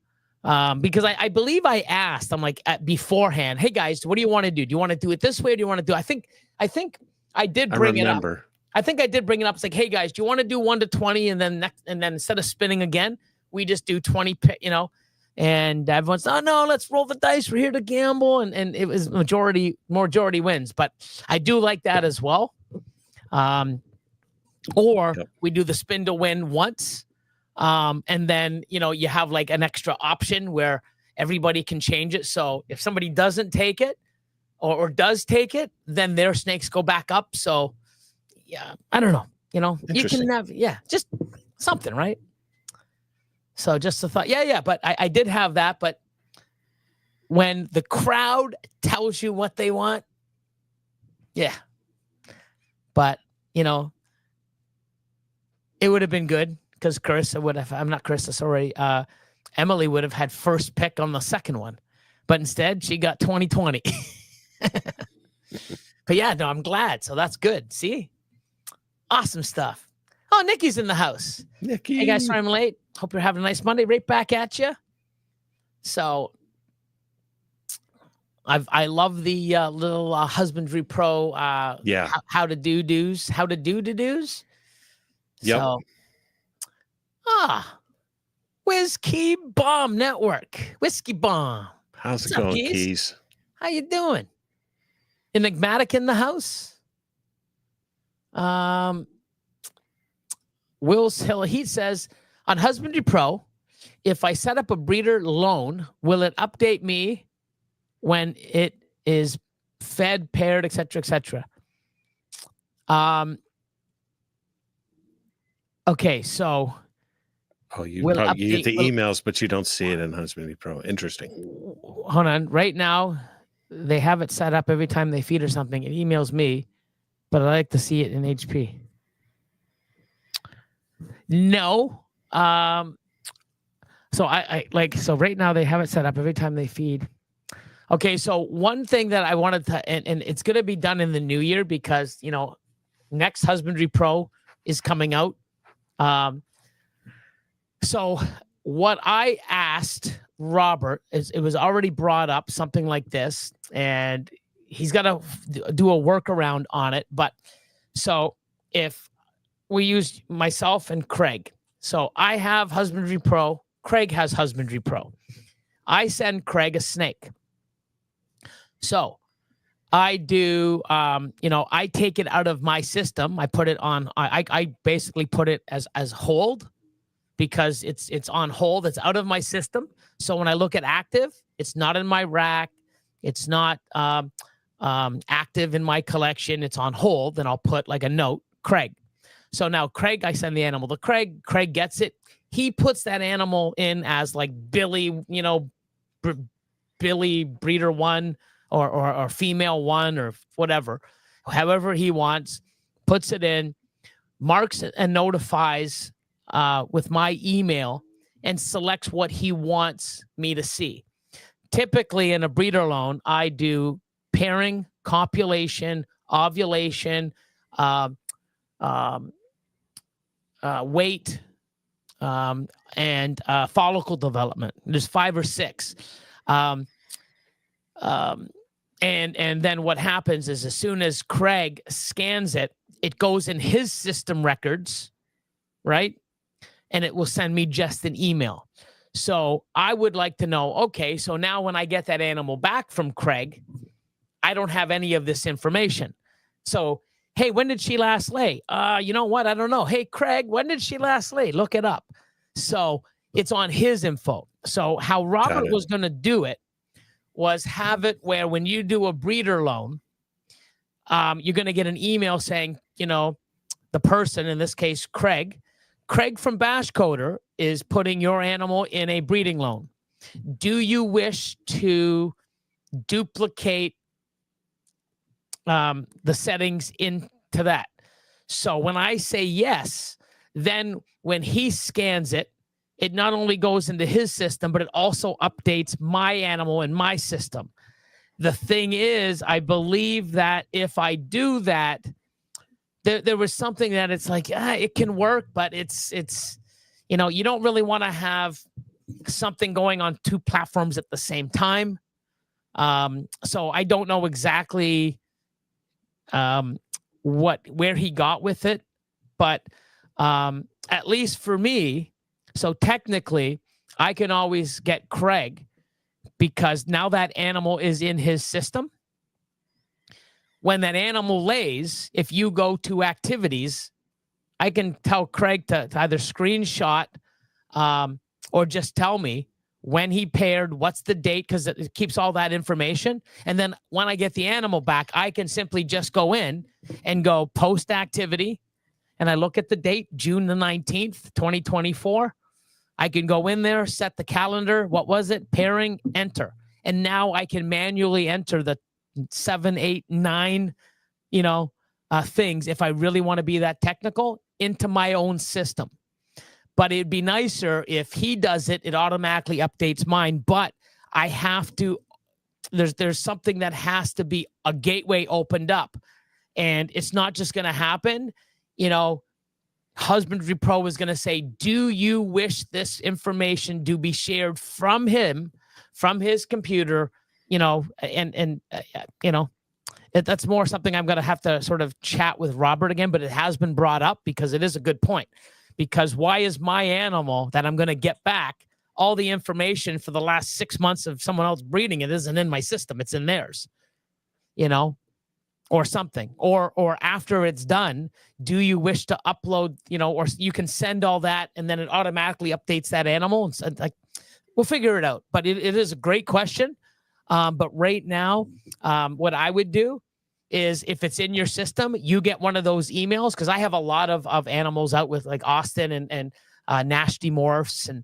B: because I believe I asked, I'm like beforehand, hey guys, what do you want to do? Do you want to do it this way? Or do you want to do? I think I did bring it up. I think I did bring it up. It's like, hey guys, do you want to do 1 to 20 and then instead of spinning again, we just do 20, and everyone's, oh no, let's roll the dice. We're here to gamble. And it was majority wins, but I do like that as well. Or we do the spin to win once. And then, you have like an extra option where everybody can change it. So if somebody doesn't take it or does take it, then their snakes go back up. So yeah, I don't know, you can have, just something, right? So just a thought. Yeah. But I did have that. But when the crowd tells you what they want, yeah. But, it would have been good because Carissa would have, I'm not Carissa, sorry. Emily would have had first pick on the second one, but instead she got 2020. But yeah, no, I'm glad. So that's good. See? Awesome stuff. Oh, Nikki's in the house.
C: Nikki.
B: Hey guys, sorry I'm late. Hope you're having a nice Monday. Right back at you. So I love the little Husbandry Pro how to do do's.
C: Yep.
B: So, Whiskey Bomb Network. Whiskey Bomb.
C: How's it going, Keys?
B: How you doing? Enigmatic in the house. Will's Hill, he says, on Husbandry Pro, if I set up a breeder loan, will it update me when it is fed, paired, et cetera, okay, so
C: you get the emails, but you don't see it in Husbandry Pro. Interesting.
B: Hold on. Right now, they have it set up every time they feed or something. It emails me, but I like to see it in HP. No. So so right now they have it set up every time they feed. Okay, so one thing that I wanted to, and it's going to be done in the new year because, next Husbandry Pro is coming out. So what I asked Robert is, it was already brought up, something like this, and he's got to do a workaround on it. But so if we use myself and Craig, so I have Husbandry Pro, Craig has Husbandry Pro. I send Craig a snake. So I do, I take it out of my system. I put it on, I basically put it as hold because it's on hold. It's out of my system. So when I look at active, it's not in my rack. It's not active in my collection. It's on hold. Then I'll put like a note, Craig. So now Craig, I send the animal to Craig. Craig gets it. He puts that animal in as like Billy, Billy breeder 1 or female 1 or whatever, however he wants, puts it in, marks it and notifies with my email and selects what he wants me to see. Typically in a breeder loan, I do pairing, copulation, ovulation, weight, and follicle development. There's 5 or 6. And then what happens is as soon as Craig scans it, it goes in his system records, right? And it will send me just an email. So I would like to know, okay, so now when I get that animal back from Craig, I don't have any of this information. So, hey, when did she last lay? You know what? I don't know. Hey, Craig, when did she last lay? Look it up. So it's on his info. So how Robert was going to do it was have it where when you do a breeder loan, you're going to get an email saying, you know, the person, in this case, Craig from BashCoder is putting your animal in a breeding loan. Do you wish to duplicate the settings into that? So when I say yes, then when he scans it, it not only goes into his system, but it also updates my animal in my system. The thing is, I believe that if I do that, there was something that it's like, it can work, but it's, you know, you don't really want to have something going on 2 platforms at the same time. So I don't know exactly where he got with it, but at least for me, so technically I can always get Craig because now that animal is in his system. When that animal lays, if you go to activities, I can tell Craig to either screenshot or just tell me when he paired, what's the date, because it keeps all that information. And then when I get the animal back, I can simply just go in and go post activity. And I look at the date, June the 19th, 2024. I can go in there, set the calendar. What was it? Pairing, enter. And now I can manually enter the 7, 8, 9, you know, things, if I really want to be that technical, into my own system. But it'd be nicer if he does it, it automatically updates mine. But I have to, there's something that has to be a gateway opened up. And it's not just going to happen. You know, Husbandry Pro is going to say, do you wish this information to be shared from him, from his computer? You know, and you know, that's more something I'm going to have to sort of chat with Robert again, but it has been brought up because it is a good point. Because why is my animal that I'm going to get back all the information for the last 6 months of someone else breeding? It isn't in my system. It's in theirs, you know, or something, or after it's done, do you wish to upload, you know, or you can send all that and then it automatically updates that animal. And so, like, we'll figure it out, but it is a great question. But right now, what I would do is if it's in your system, you get one of those emails, because I have a lot of animals out with like Austin and nasty morphs. And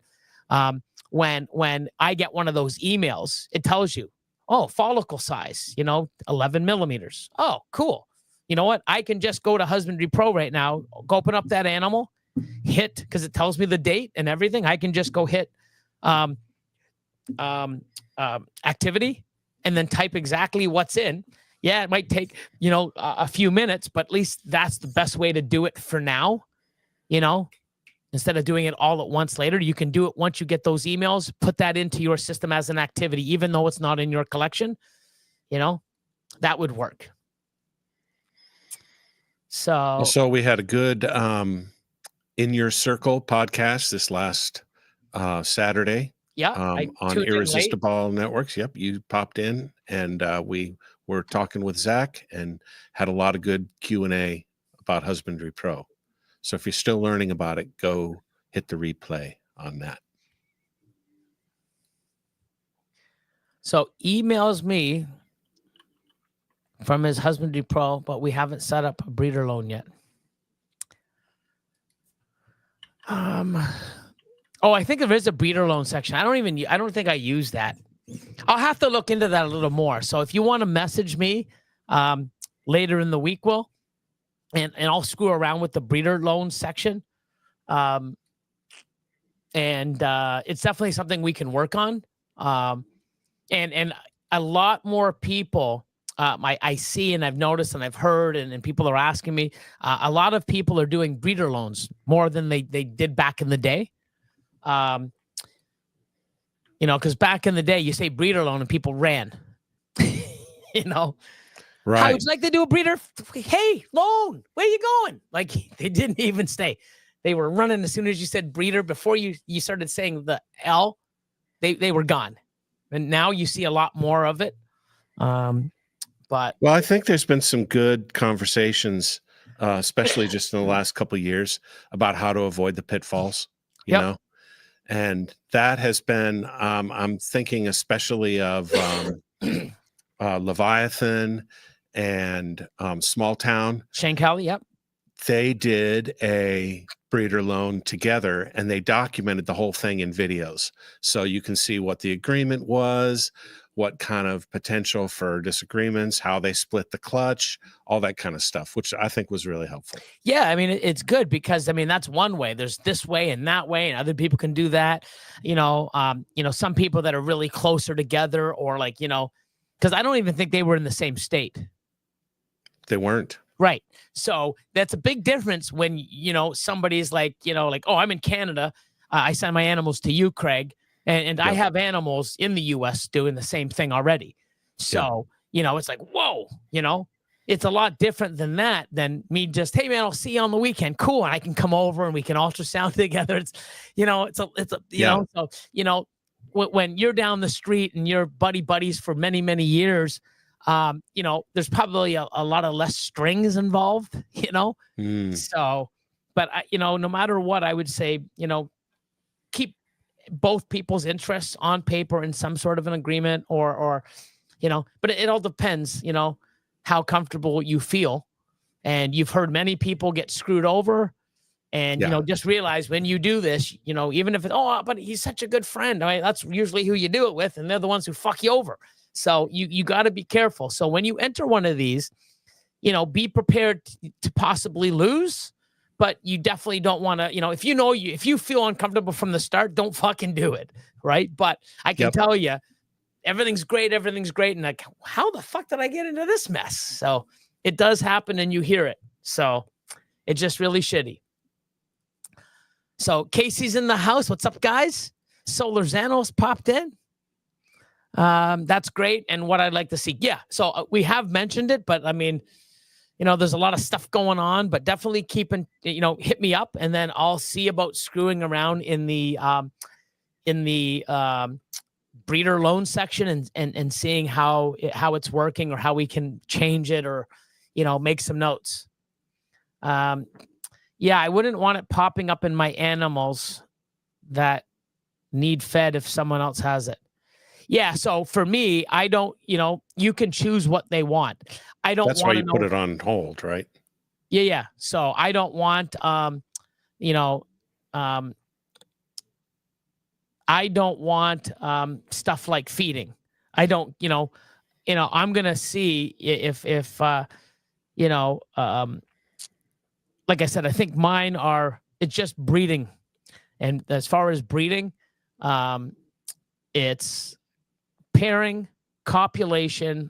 B: when I get one of those emails, it tells you, oh, follicle size, you know, 11 millimeters. Oh, cool. You know what? I can just go to Husbandry Pro right now, go open up that animal, hit, because it tells me the date and everything. I can just go hit activity and then type exactly what's in. Yeah, it might take, you know, a few minutes, but at least that's the best way to do it for now. You know, instead of doing it all at once later, you can do it once you get those emails, put that into your system as an activity, even though it's not in your collection. You know, that would work. So
C: we had a good In Your Circle podcast this last Saturday.
B: Yeah,
C: on Irresistible Networks. Yep, you popped in, and we were talking with Zach and had a lot of good Q&A about Husbandry Pro. So if you're still learning about it, go hit the replay on that.
B: So emails me from his Husbandry Pro, but we haven't set up a breeder loan yet. Oh, I think there is a breeder loan section. I don't think I use that. I'll have to look into that a little more. So if you want to message me later in the week, Will, and I'll screw around with the breeder loan section. and it's definitely something we can work on. And a lot more people I see and I've noticed and I've heard and people are asking me, a lot of people are doing breeder loans more than they did back in the day. Because back in the day, you say breeder loan and people ran.
C: Right.
B: How would you like to do a breeder? Hey, loan, where you going? Like, they didn't even stay. They were running as soon as you said breeder. Before you started saying the L, they were gone. And now you see a lot more of it. But
C: I think there's been some good conversations, especially just in the last couple of years, about how to avoid the pitfalls, you know? And that has been, I'm thinking especially of Leviathan and Small Town.
B: Shane Kelly, yep.
C: They did a breeder loan together and they documented the whole thing in videos. So you can see what the agreement was, what kind of potential for disagreements, how they split the clutch, all that kind of stuff, which I think was really helpful.
B: Yeah, I mean, it's good because, I mean, that's one way. There's this way and that way, and other people can do that. Some people that are really closer together or like, because I don't even think they were in the same state.
C: They weren't.
B: Right. So that's a big difference when, somebody's like, oh, I'm in Canada. I send my animals to you, Craig. And I have animals in the U.S. doing the same thing already. So, it's like, whoa, it's a lot different than that, than me just, hey, man, I'll see you on the weekend. Cool. And I can come over and we can ultrasound together. It's, when you're down the street and you're buddies for many, many years, there's probably a lot of less strings involved, So, but, no matter what, I would say, keep both people's interests on paper in some sort of an agreement or but it all depends, how comfortable you feel. And you've heard many people get screwed over and, just realize when you do this, even if but he's such a good friend. I mean, that's usually who you do it with. And they're the ones who fuck you over. So you got to be careful. So when you enter one of these, be prepared to possibly lose. But you definitely don't want to, if you feel uncomfortable from the start, don't fucking do it, right? But I can tell you, everything's great. And like, how the fuck did I get into this mess? So it does happen and you hear it. So it's just really shitty. So Casey's in the house. What's up, guys? Solar Xanos popped in. That's great. And what I'd like to see. Yeah, so we have mentioned it, but I mean, there's a lot of stuff going on, but definitely hit me up and then I'll see about screwing around in the breeder loan section and seeing how it's working or how we can change it or, make some notes. I wouldn't want it popping up in my animals that need fed if someone else has it. Yeah. So for me, I don't, you can choose what they want. I don't
C: That's why you put it on hold, right?
B: Yeah. So I don't want, I don't want stuff like feeding. I don't, I'm going to see if like I said, I think mine it's just breeding. And as far as breeding, it's pairing, copulation,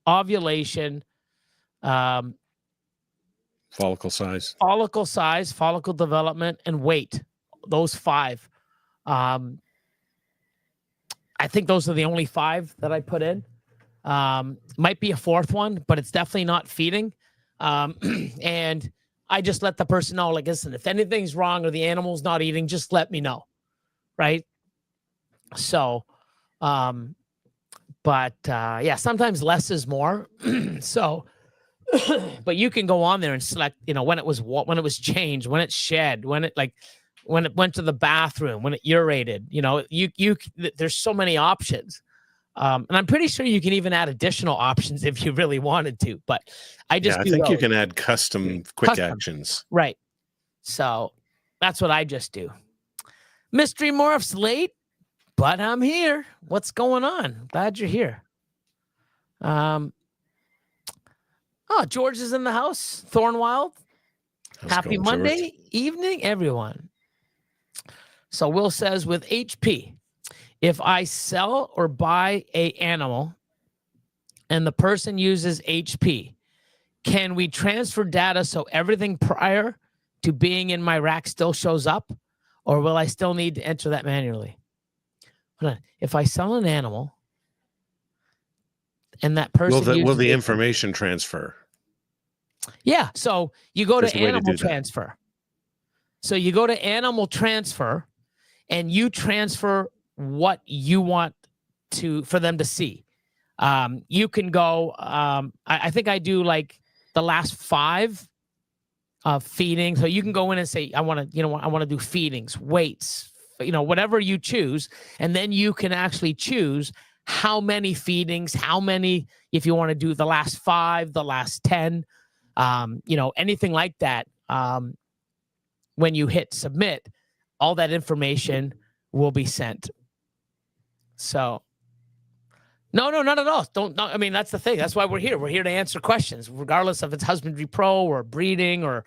B: ovulation,
C: follicle size,
B: follicle development, and weight. Those 5. I think those are the only 5 that I put in. Might be a 4th one, but it's definitely not feeding. And I just let the person know, like, listen, if anything's wrong or the animal's not eating, just let me know. Right. So, sometimes less is more. So, but you can go on there and select, when it was changed, when it shed, when it went to the bathroom, when it urated, there's so many options. And I'm pretty sure you can even add additional options if you really wanted to, but I think
C: you can add custom actions.
B: Right. So that's what I just do. Mystery Morph's late, but I'm here. What's going on? Glad you're here. George is in the house. Thornwild. Happy Monday evening, everyone. So Will says, with HP, if I sell or buy a animal and the person uses HP, can we transfer data so everything prior to being in my rack still shows up, or will I still need to enter that manually? Hold on. If I sell an animal and that person
C: will the
B: HP,
C: information transfer?
B: Yeah. So you go
C: There's
B: to
C: a way to
B: animal
C: do that.
B: transfer. So you go to animal transfer and you transfer what you want for them to see. You can go, I think I do like the last 5 feeding. So you can go in and say, I want to do feedings, weights, whatever you choose. And then you can actually choose how many feedings, how many, if you want to do the last 5, the last 10, anything like that. When you hit submit, all that information will be sent. So no, not at all. I mean, that's the thing. That's why we're here. We're here to answer questions, regardless if it's Husbandry Pro or breeding or,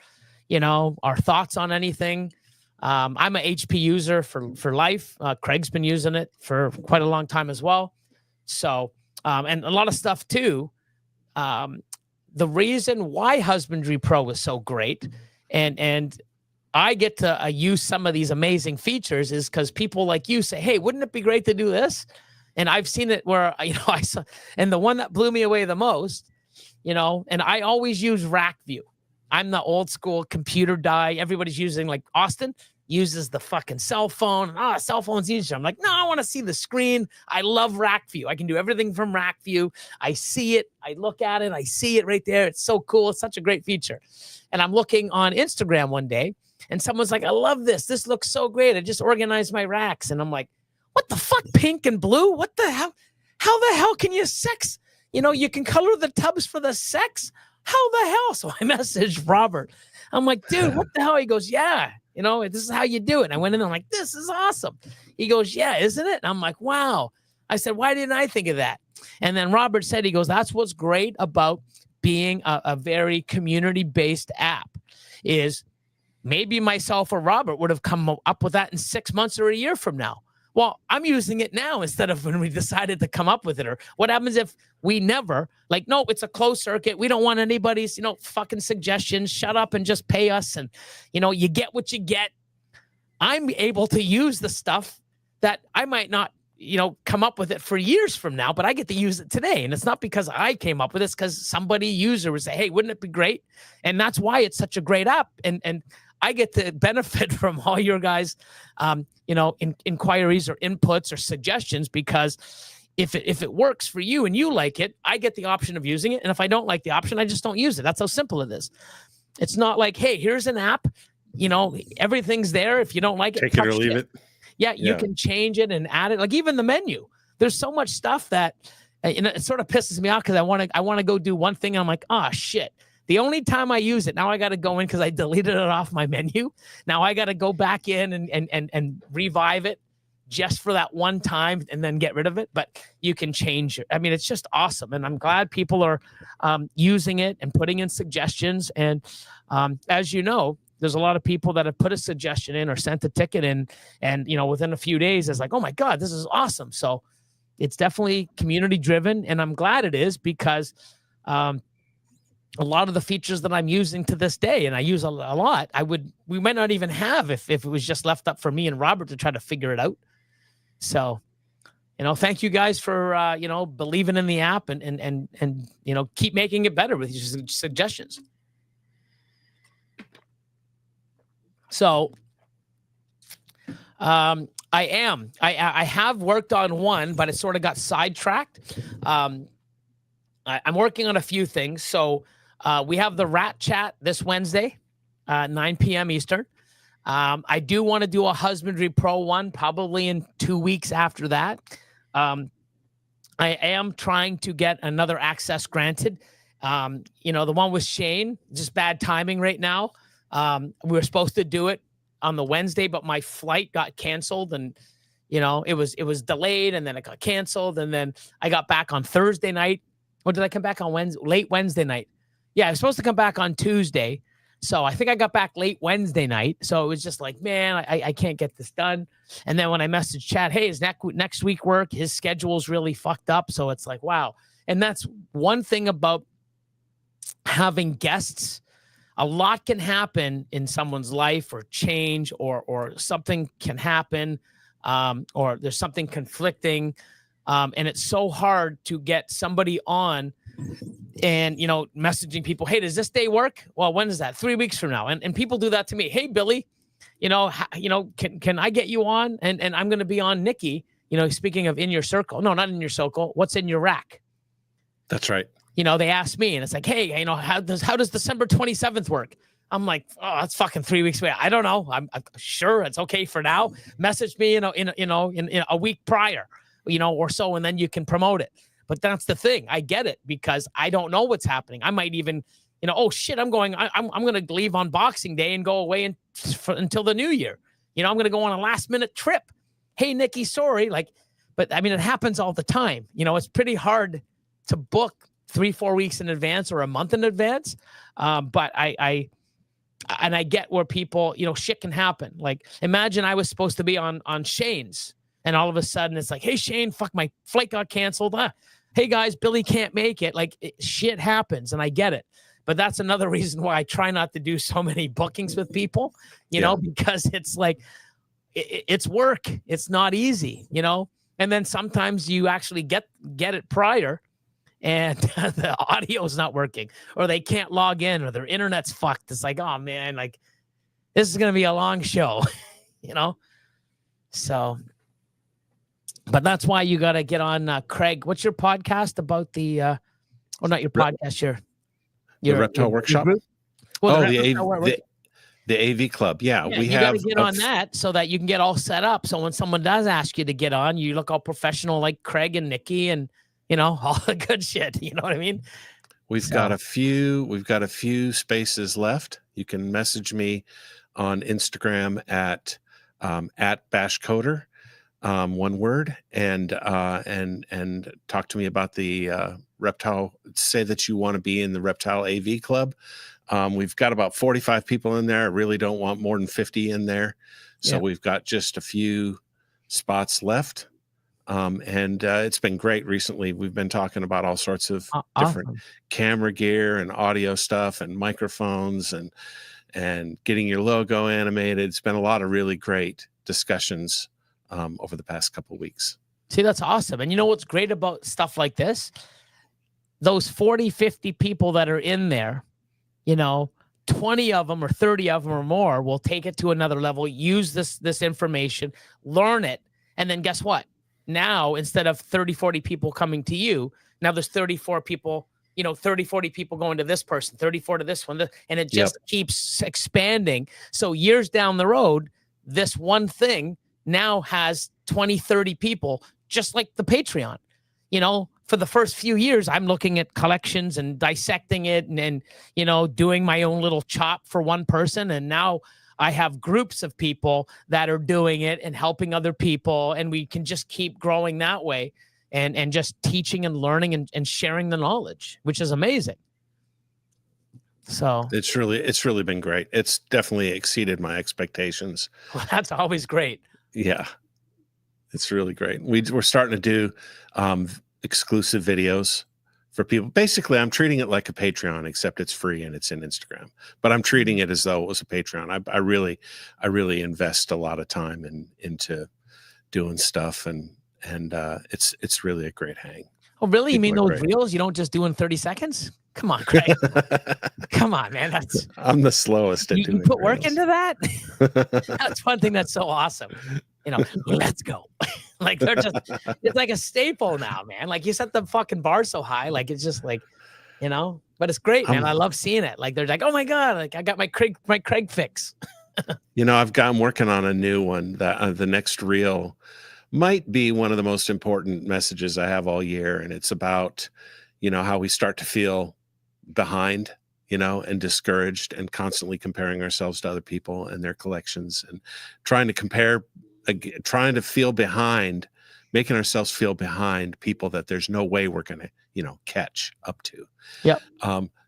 B: our thoughts on anything. I'm an HP user for life. Craig's been using it for quite a long time as well. So, and a lot of stuff too. The reason why Husbandry Pro is so great and I get to use some of these amazing features is because people like you say, hey, wouldn't it be great to do this? And I've seen it where, I saw, and the one that blew me away the most, and I always use rack view. I'm the old school computer guy. Everybody's using, like Austin uses the fucking cell phone. Cell phone's easier. I'm like, no, I want to see the screen. I love rack view. I can do everything from rack view. I see it. I look at it. I see it right there. It's so cool. It's such a great feature. And I'm looking on Instagram one day and someone's like, I love this. This looks so great. I just organized my racks. And I'm like, what the fuck? Pink and blue? What the hell? How the hell can you sex? You can color the tubs for the sex. How the hell? So I messaged Robert. I'm like, dude, what the hell? He goes, yeah, this is how you do it. And I went in and I'm like, this is awesome. He goes, yeah, isn't it? And I'm like, wow. I said, why didn't I think of that? And then Robert said, he goes, that's what's great about being a very community-based app is maybe myself or Robert would have come up with that in 6 months or a year from now. Well, I'm using it now instead of when we decided to come up with it. Or what happens if we never, like, no, it's a closed circuit. We don't want anybody's, fucking suggestions. Shut up and just pay us. And, you get what you get. I'm able to use the stuff that I might not, come up with it for years from now, but I get to use it today. And it's not because I came up with it. It's because somebody user would say, hey, wouldn't it be great? And that's why it's such a great app. And I get to benefit from all your guys, inquiries or inputs or suggestions, because if it works for you and you like it, I get the option of using it. And if I don't like the option, I just don't use it. That's how simple it is. It's not like, hey, here's an app, everything's there. If you don't like it,
C: take it or leave it.
B: Yeah, you can change it and add it. Like even the menu, there's so much stuff that it sort of pisses me off because I want to go do one thing and I'm like, oh shit. The only time I use it, now I got to go in because I deleted it off my menu. Now I got to go back in and revive it just for that one time and then get rid of it. But you can change it. I mean, it's just awesome. And I'm glad people are using it and putting in suggestions. And as you know, there's a lot of people that have put a suggestion in or sent a ticket in. And, within a few days, it's like, oh my God, this is awesome. So it's definitely community driven. And I'm glad it is because a lot of the features that I'm using to this day, and I use a lot, we might not even have if it was just left up for me and Robert to try to figure it out. So, thank you guys for, believing in the app and keep making it better with your suggestions. So, I have worked on one, but it sort of got sidetracked. I'm working on a few things. So, we have the rat chat this Wednesday, 9 p.m. Eastern. I do want to do a Husbandry Pro one probably in 2 weeks after that. I am trying to get another access granted. The one with Shane, just bad timing right now. We were supposed to do it on the Wednesday, but my flight got canceled and, it was delayed and then it got canceled. And then I got back on Thursday night. Or did I come back on late Wednesday night? Yeah, I was supposed to come back on Tuesday. So I think I got back late Wednesday night. So it was just like, man, I can't get this done. And then when I messaged Chad, hey, is next week work? His schedule's really fucked up. So it's like, wow. And that's one thing about having guests. A lot can happen in someone's life, or change, or something can happen, or there's something conflicting. And it's so hard to get somebody on and, messaging people, hey, does this day work? Well, when is that? 3 weeks from now. And people do that to me. Hey, Billy, can I get you on? And I'm going to be on Nikki, speaking of in your circle. No, not in your circle. What's in your rack?
C: That's right.
B: They ask me, and it's like, hey, how does December 27th work? I'm like, oh, that's fucking 3 weeks away. I don't know. I'm sure it's okay for now. Message me, in a week prior, or so, and then you can promote it. But that's the thing. I get it, because I don't know what's happening. I might even, oh shit, I'm going to leave on Boxing Day and go away until the new year. I'm going to go on a last minute trip. Hey, Nikki, sorry. But I mean, it happens all the time. It's pretty hard to book 3-4 weeks in advance or a month in advance. But I get where people, shit can happen. Like, imagine I was supposed to be on Shane's, and all of a sudden it's like, hey, Shane, fuck, my flight got canceled. Hey guys, Billy can't make it. Shit happens, and I get it. But that's another reason why I try not to do so many bookings with people, because it's like, it's work. It's not easy, and then sometimes you actually get it prior, and the audio's not working, or they can't log in, or their internet's fucked. It's like, oh man, this is going to be a long show, So, but that's why you got to get on Craig. What's your podcast about the, not your podcast, your
C: Reptile Workshop?
B: Group? Well,
C: the AV Club. Yeah, we
B: you got to get on that so that you can get all set up. So when someone does ask you to get on, you look all professional like Craig and Nikki and, all the good shit. You know what I mean?
C: We've got a few spaces left. You can message me on Instagram at BashCoder, one word, and talk to me about the reptile. Say that you want to be in the Reptile AV Club. We've got about 45 people in there. I really don't want more than 50 in there. So we've got just a few spots left. And it's been great recently. We've been talking about all sorts of different camera gear and audio stuff and microphones and getting your logo animated. It's been a lot of really great discussions over the past couple of weeks.
B: See, that's awesome. And you know what's great about stuff like this? Those 40, 50 people that are in there, 20 of them or 30 of them or more will take it to another level, use this information, learn it. And then guess what? Now, instead of 30, 40 people coming to you, now there's 34 people, 30, 40 people going to this person, 34 to this one. And it just keeps expanding. So years down the road, this one thing now has 20, 30 people, just like the Patreon. For the first few years, I'm looking at collections and dissecting it and doing my own little chop for one person. And now I have groups of people that are doing it and helping other people. And we can just keep growing that way and just teaching and learning and sharing the knowledge, which is amazing. So
C: it's really been great. It's definitely exceeded my expectations.
B: Well, that's always great.
C: Yeah, it's really great. We're starting to do exclusive videos for people. Basically, I'm treating it like a Patreon, except it's free and it's in Instagram. But I'm treating it as though it was a Patreon. I really invest a lot of time into doing stuff, and it's really a great hang.
B: Oh, really? You mean those reels? You don't just do in 30 seconds? Come on, Craig. Come on, man.
C: I'm the slowest at doing.
B: You put work into that. That's one thing that's so awesome. Let's go. It's like a staple now, man. Like, you set the fucking bar so high, like it's just like, but it's great, man. I love seeing it. Like, they're like, oh my God, like I got my Craig fix.
C: I'm working on a new one that the next reel might be one of the most important messages I have all year. And it's about, how we start to feel behind, and discouraged and constantly comparing ourselves to other people and their collections and trying to feel behind, making ourselves feel behind people that there's no way we're going to, catch up to.
B: Yeah.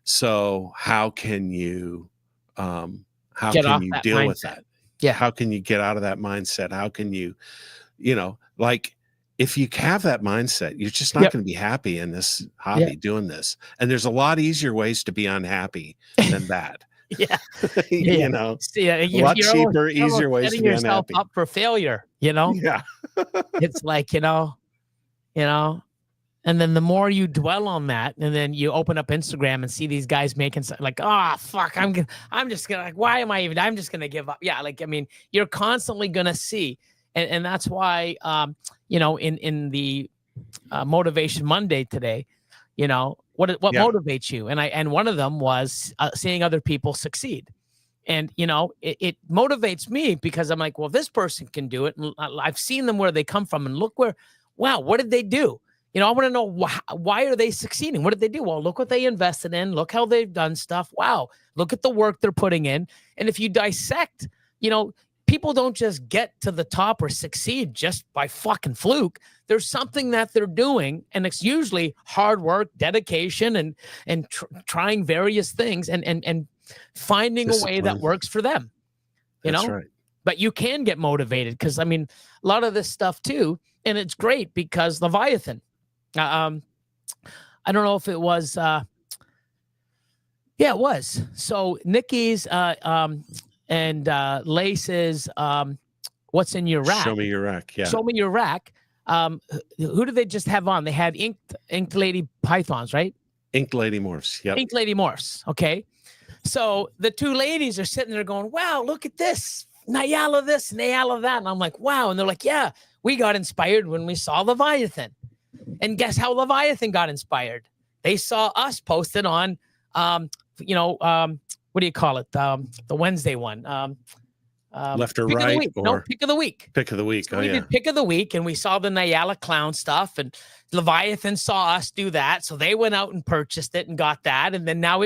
C: So how can you how
B: Get
C: can
B: off
C: you
B: that
C: deal with
B: mindset.
C: that?
B: Yeah.
C: How can you get out of that mindset? How can you, like, if you have that mindset, you're just not
B: Yep.
C: going to be happy in this hobby doing this. And there's a lot easier ways to be unhappy than that.
B: Yeah.
C: You know,
B: See,
C: a lot
B: you're
C: cheaper,
B: you're
C: easier ways to
B: setting
C: be
B: yourself
C: unhappy.
B: up for failure, you know?
C: Yeah.
B: It's like, and then the more you dwell on that, and then you open up Instagram and see these guys making like, fuck, I'm just gonna, like, why am I even, I'm just gonna give up. Yeah. Like, I mean, you're constantly gonna see, and that's why, in the Motivation Monday today, what motivates you? And one of them was seeing other people succeed. And, it motivates me because I'm like, well, this person can do it. And I've seen them where they come from, and look wow, what did they do? I want to know why are they succeeding? What did they do? Well, look what they invested in. Look how they've done stuff. Wow. Look at the work they're putting in. And if you dissect, people don't just get to the top or succeed just by fucking fluke. There's something that they're doing, and it's usually hard work, dedication, and trying various things and finding a way that works for them.
C: That's right.
B: But you can get motivated because, I mean, a lot of this stuff too, and it's great because Leviathan. I don't know if it was. Yeah, it was. So Nikki's and Lace's what's in your rack?
C: Show me your rack. Yeah.
B: Show me your rack. Who did they just have on? They had inked lady pythons, right?
C: Inked lady morphs. Yep.
B: Inked lady morphs. Okay. So the two ladies are sitting there going, wow, look at this. Nyala this, Nyala that. And I'm like, wow. And they're like, yeah, we got inspired when we saw Leviathan. And guess how Leviathan got inspired? They saw us posted on, what do you call it? The Wednesday one.
C: Left or right?
B: No, pick of the week.
C: Pick of the week.
B: So we did pick of the week, and we saw the Nyala clown stuff, and Leviathan saw us do that. So they went out and purchased it and got that. And then now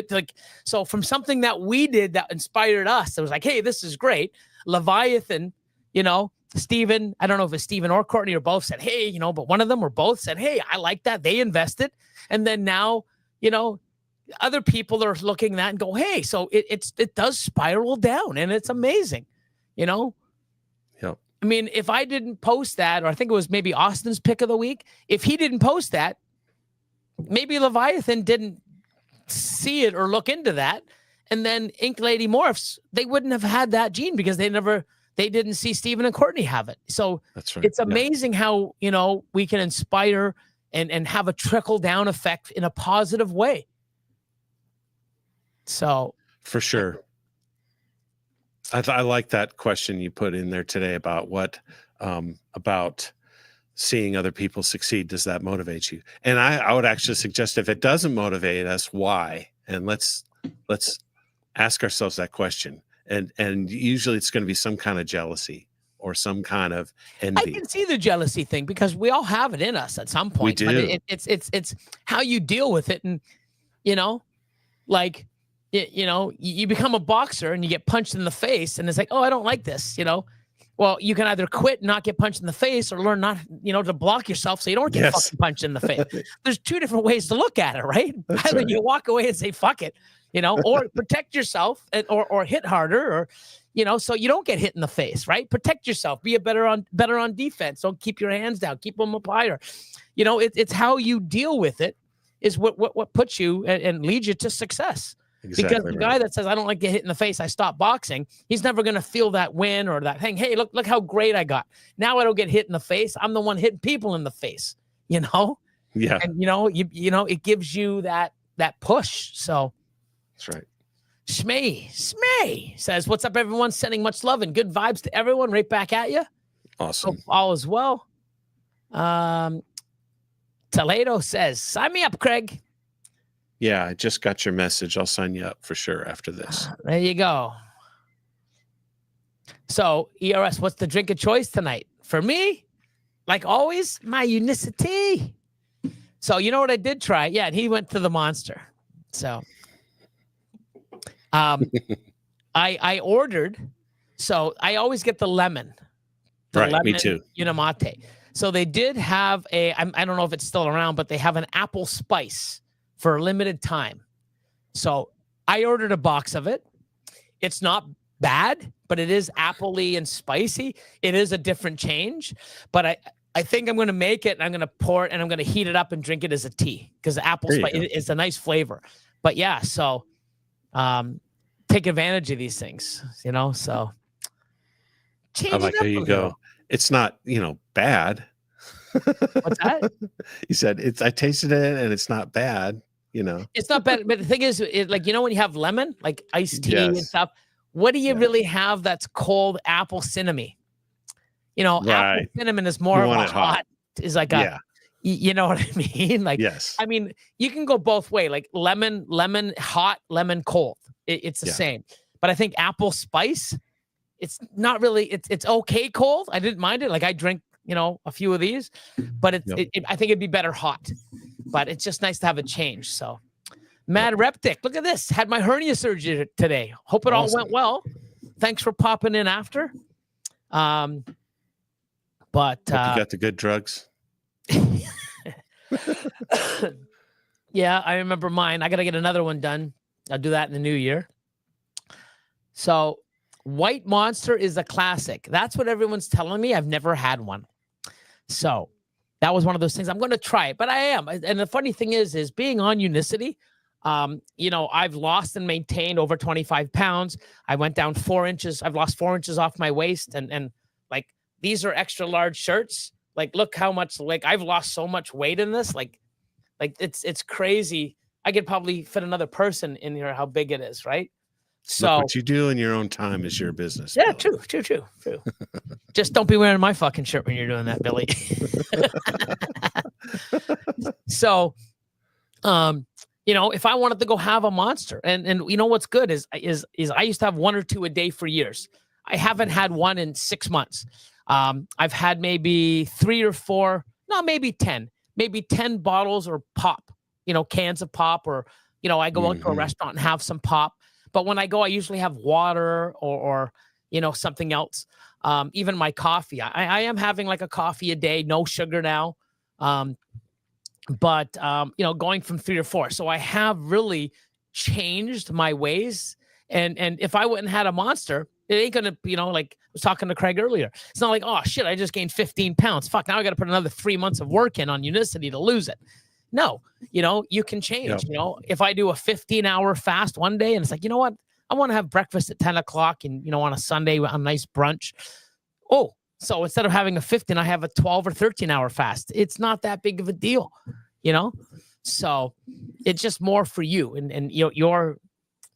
B: so from something that we did that inspired us, it was like, hey, this is great. Leviathan, Stephen, I don't know if it's Stephen or Courtney or both said, hey, but one of them or both said, hey, I like that. They invested. And then now, other people are looking at that and go, hey, so it does spiral down, and it's amazing, Yep. I mean, if I didn't post that, or I think it was maybe Austin's pick of the week, if he didn't post that, maybe Leviathan didn't see it or look into that. And then Ink Lady Morphs, they wouldn't have had that gene because they didn't see Stephen and Courtney have it. So
C: that's right.
B: It's amazing how, we can inspire and have a trickle down effect in a positive way. So
C: for sure. I like that question you put in there today about about seeing other people succeed. Does that motivate you? And I would actually suggest, if it doesn't motivate us, why? And let's ask ourselves that question. And usually it's going to be some kind of jealousy or some kind of envy.
B: I can see the jealousy thing because we all have it in us at some point.
C: We do.
B: But it's how you deal with it. And, you become a boxer and you get punched in the face, and it's like, oh, I don't like this, Well, you can either quit and not get punched in the face, or learn not, to block yourself so you don't get fucking punched in the face. There's two different ways to look at it, right? Either
C: right.
B: you walk away and say, fuck it, or protect yourself or hit harder, or, so you don't get hit in the face, right? Protect yourself, be better on defense. Don't keep your hands down, keep them up higher. It's how you deal with it is what puts you and leads you to success.
C: Exactly
B: because the guy that says, I don't like to get hit in the face, I stop boxing, he's never going to feel that win or that thing. Hey, look how great I got. Now I don't get hit in the face. I'm the one hitting people in the face,
C: Yeah.
B: And, it gives you that push. So
C: that's right.
B: Smay says, what's up, everyone? Sending much love and good vibes to everyone. Right back at you.
C: Awesome.
B: Hope all is well. Toledo says, sign me up, Craig.
C: Yeah, I just got your message. I'll sign you up for sure after this.
B: There you go. So, ERS, what's the drink of choice tonight? For me, like always, my Unicity. So, you know what I did try? Yeah, and he went to the Monster. So, I ordered. So, I always get the lemon.
C: Right,
B: lemon
C: me too.
B: Unimate. So, they did have I don't know if it's still around, but they have an apple spice for a limited time. So I ordered a box of it. it's not bad, but it is apple-y and spicy. It is a different change, but I think I'm going to make it and I'm going to pour it and I'm going to heat it up and drink it as a tea because apple spice is a nice flavor. But yeah, so take advantage of these things, so change
C: I like how you go. It's not, bad.
B: What's that?
C: You said I tasted it and it's not bad,
B: It's not bad, but the thing is, when you have lemon, like iced tea and stuff, what do you
C: Yeah.
B: really have that's cold apple cinnamon? Apple
C: Right.
B: cinnamon is more
C: You
B: of
C: want
B: a
C: it hot.
B: is like a, you know what I mean? Like,
C: Yes.
B: I mean, you can go both way, like lemon hot, lemon cold. It's the same. But I think apple spice, it's not really, it's okay cold. I didn't mind it. Like I drink, a few of these, but I think it'd be better hot. But it's just nice to have a change. So Mad Reptic, look at this. Had my hernia surgery today. Hope it all went well. Thanks for popping in after. But
C: Hope you got the good drugs.
B: Yeah, I remember mine. I got to get another one done. I'll do that in the new year. So White Monster is a classic. That's what everyone's telling me. I've never had one. So that was one of those things. I'm going to try it, but I am. And the funny thing is being on Unicity, I've lost and maintained over 25 pounds. I went down 4 inches. I've lost 4 inches off my waist. And like, these are extra large shirts. Like, look how much, like, I've lost so much weight in this. Like it's crazy. I could probably fit another person in here, how big it is. Right. So
C: look, what you do in your own time is your business.
B: Yeah, true. Just don't be wearing my fucking shirt when you're doing that, Billy. So, if I wanted to go have a monster, and what's good is I used to have 1 or 2 a day for years. I haven't had one in 6 months. I've had maybe 3 or 4, no, maybe 10 bottles or pop, cans of pop, or I go out to a restaurant and have some pop. But when I go, I usually have water or something else. Even my coffee, I am having like a coffee a day, no sugar now. But going from 3 to 4. So I have really changed my ways. And if I wouldn't had a monster, it ain't going to, like I was talking to Craig earlier. It's not like, oh shit, I just gained 15 pounds. Fuck, now I got to put another 3 months of work in on Unicity to lose it. No, you can change.
C: Yep.
B: If I do a 15-hour fast one day and it's like, you know what? I want to have breakfast at 10 o'clock and, on a Sunday, a nice brunch. Oh, so instead of having a 15, I have a 12 or 13-hour fast. It's not that big of a deal, So it's just more for you and your,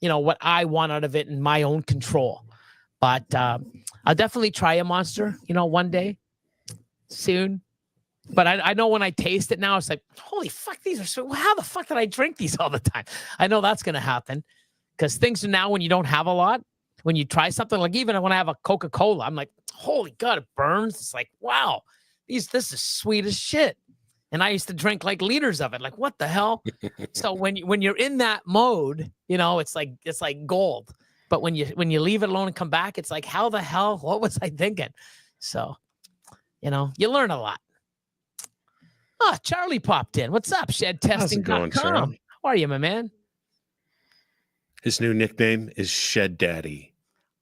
B: what I want out of it in my own control. But I'll definitely try a monster, one day soon. But I know when I taste it now, it's like, holy fuck, these are so, how the fuck did I drink these all the time? I know that's going to happen because things are now when you don't have a lot, when you try something, like even when I have a Coca-Cola, I'm like, holy God, it burns. It's like, wow, this is sweet as shit. And I used to drink like liters of it. Like, what the hell? So when you're in that mode, it's like gold. But when you leave it alone and come back, it's like, how the hell? What was I thinking? So, you learn a lot. Oh, Charlie popped in. What's up, shedtesting.com? How are you, my man?
C: His new nickname is Shed Daddy.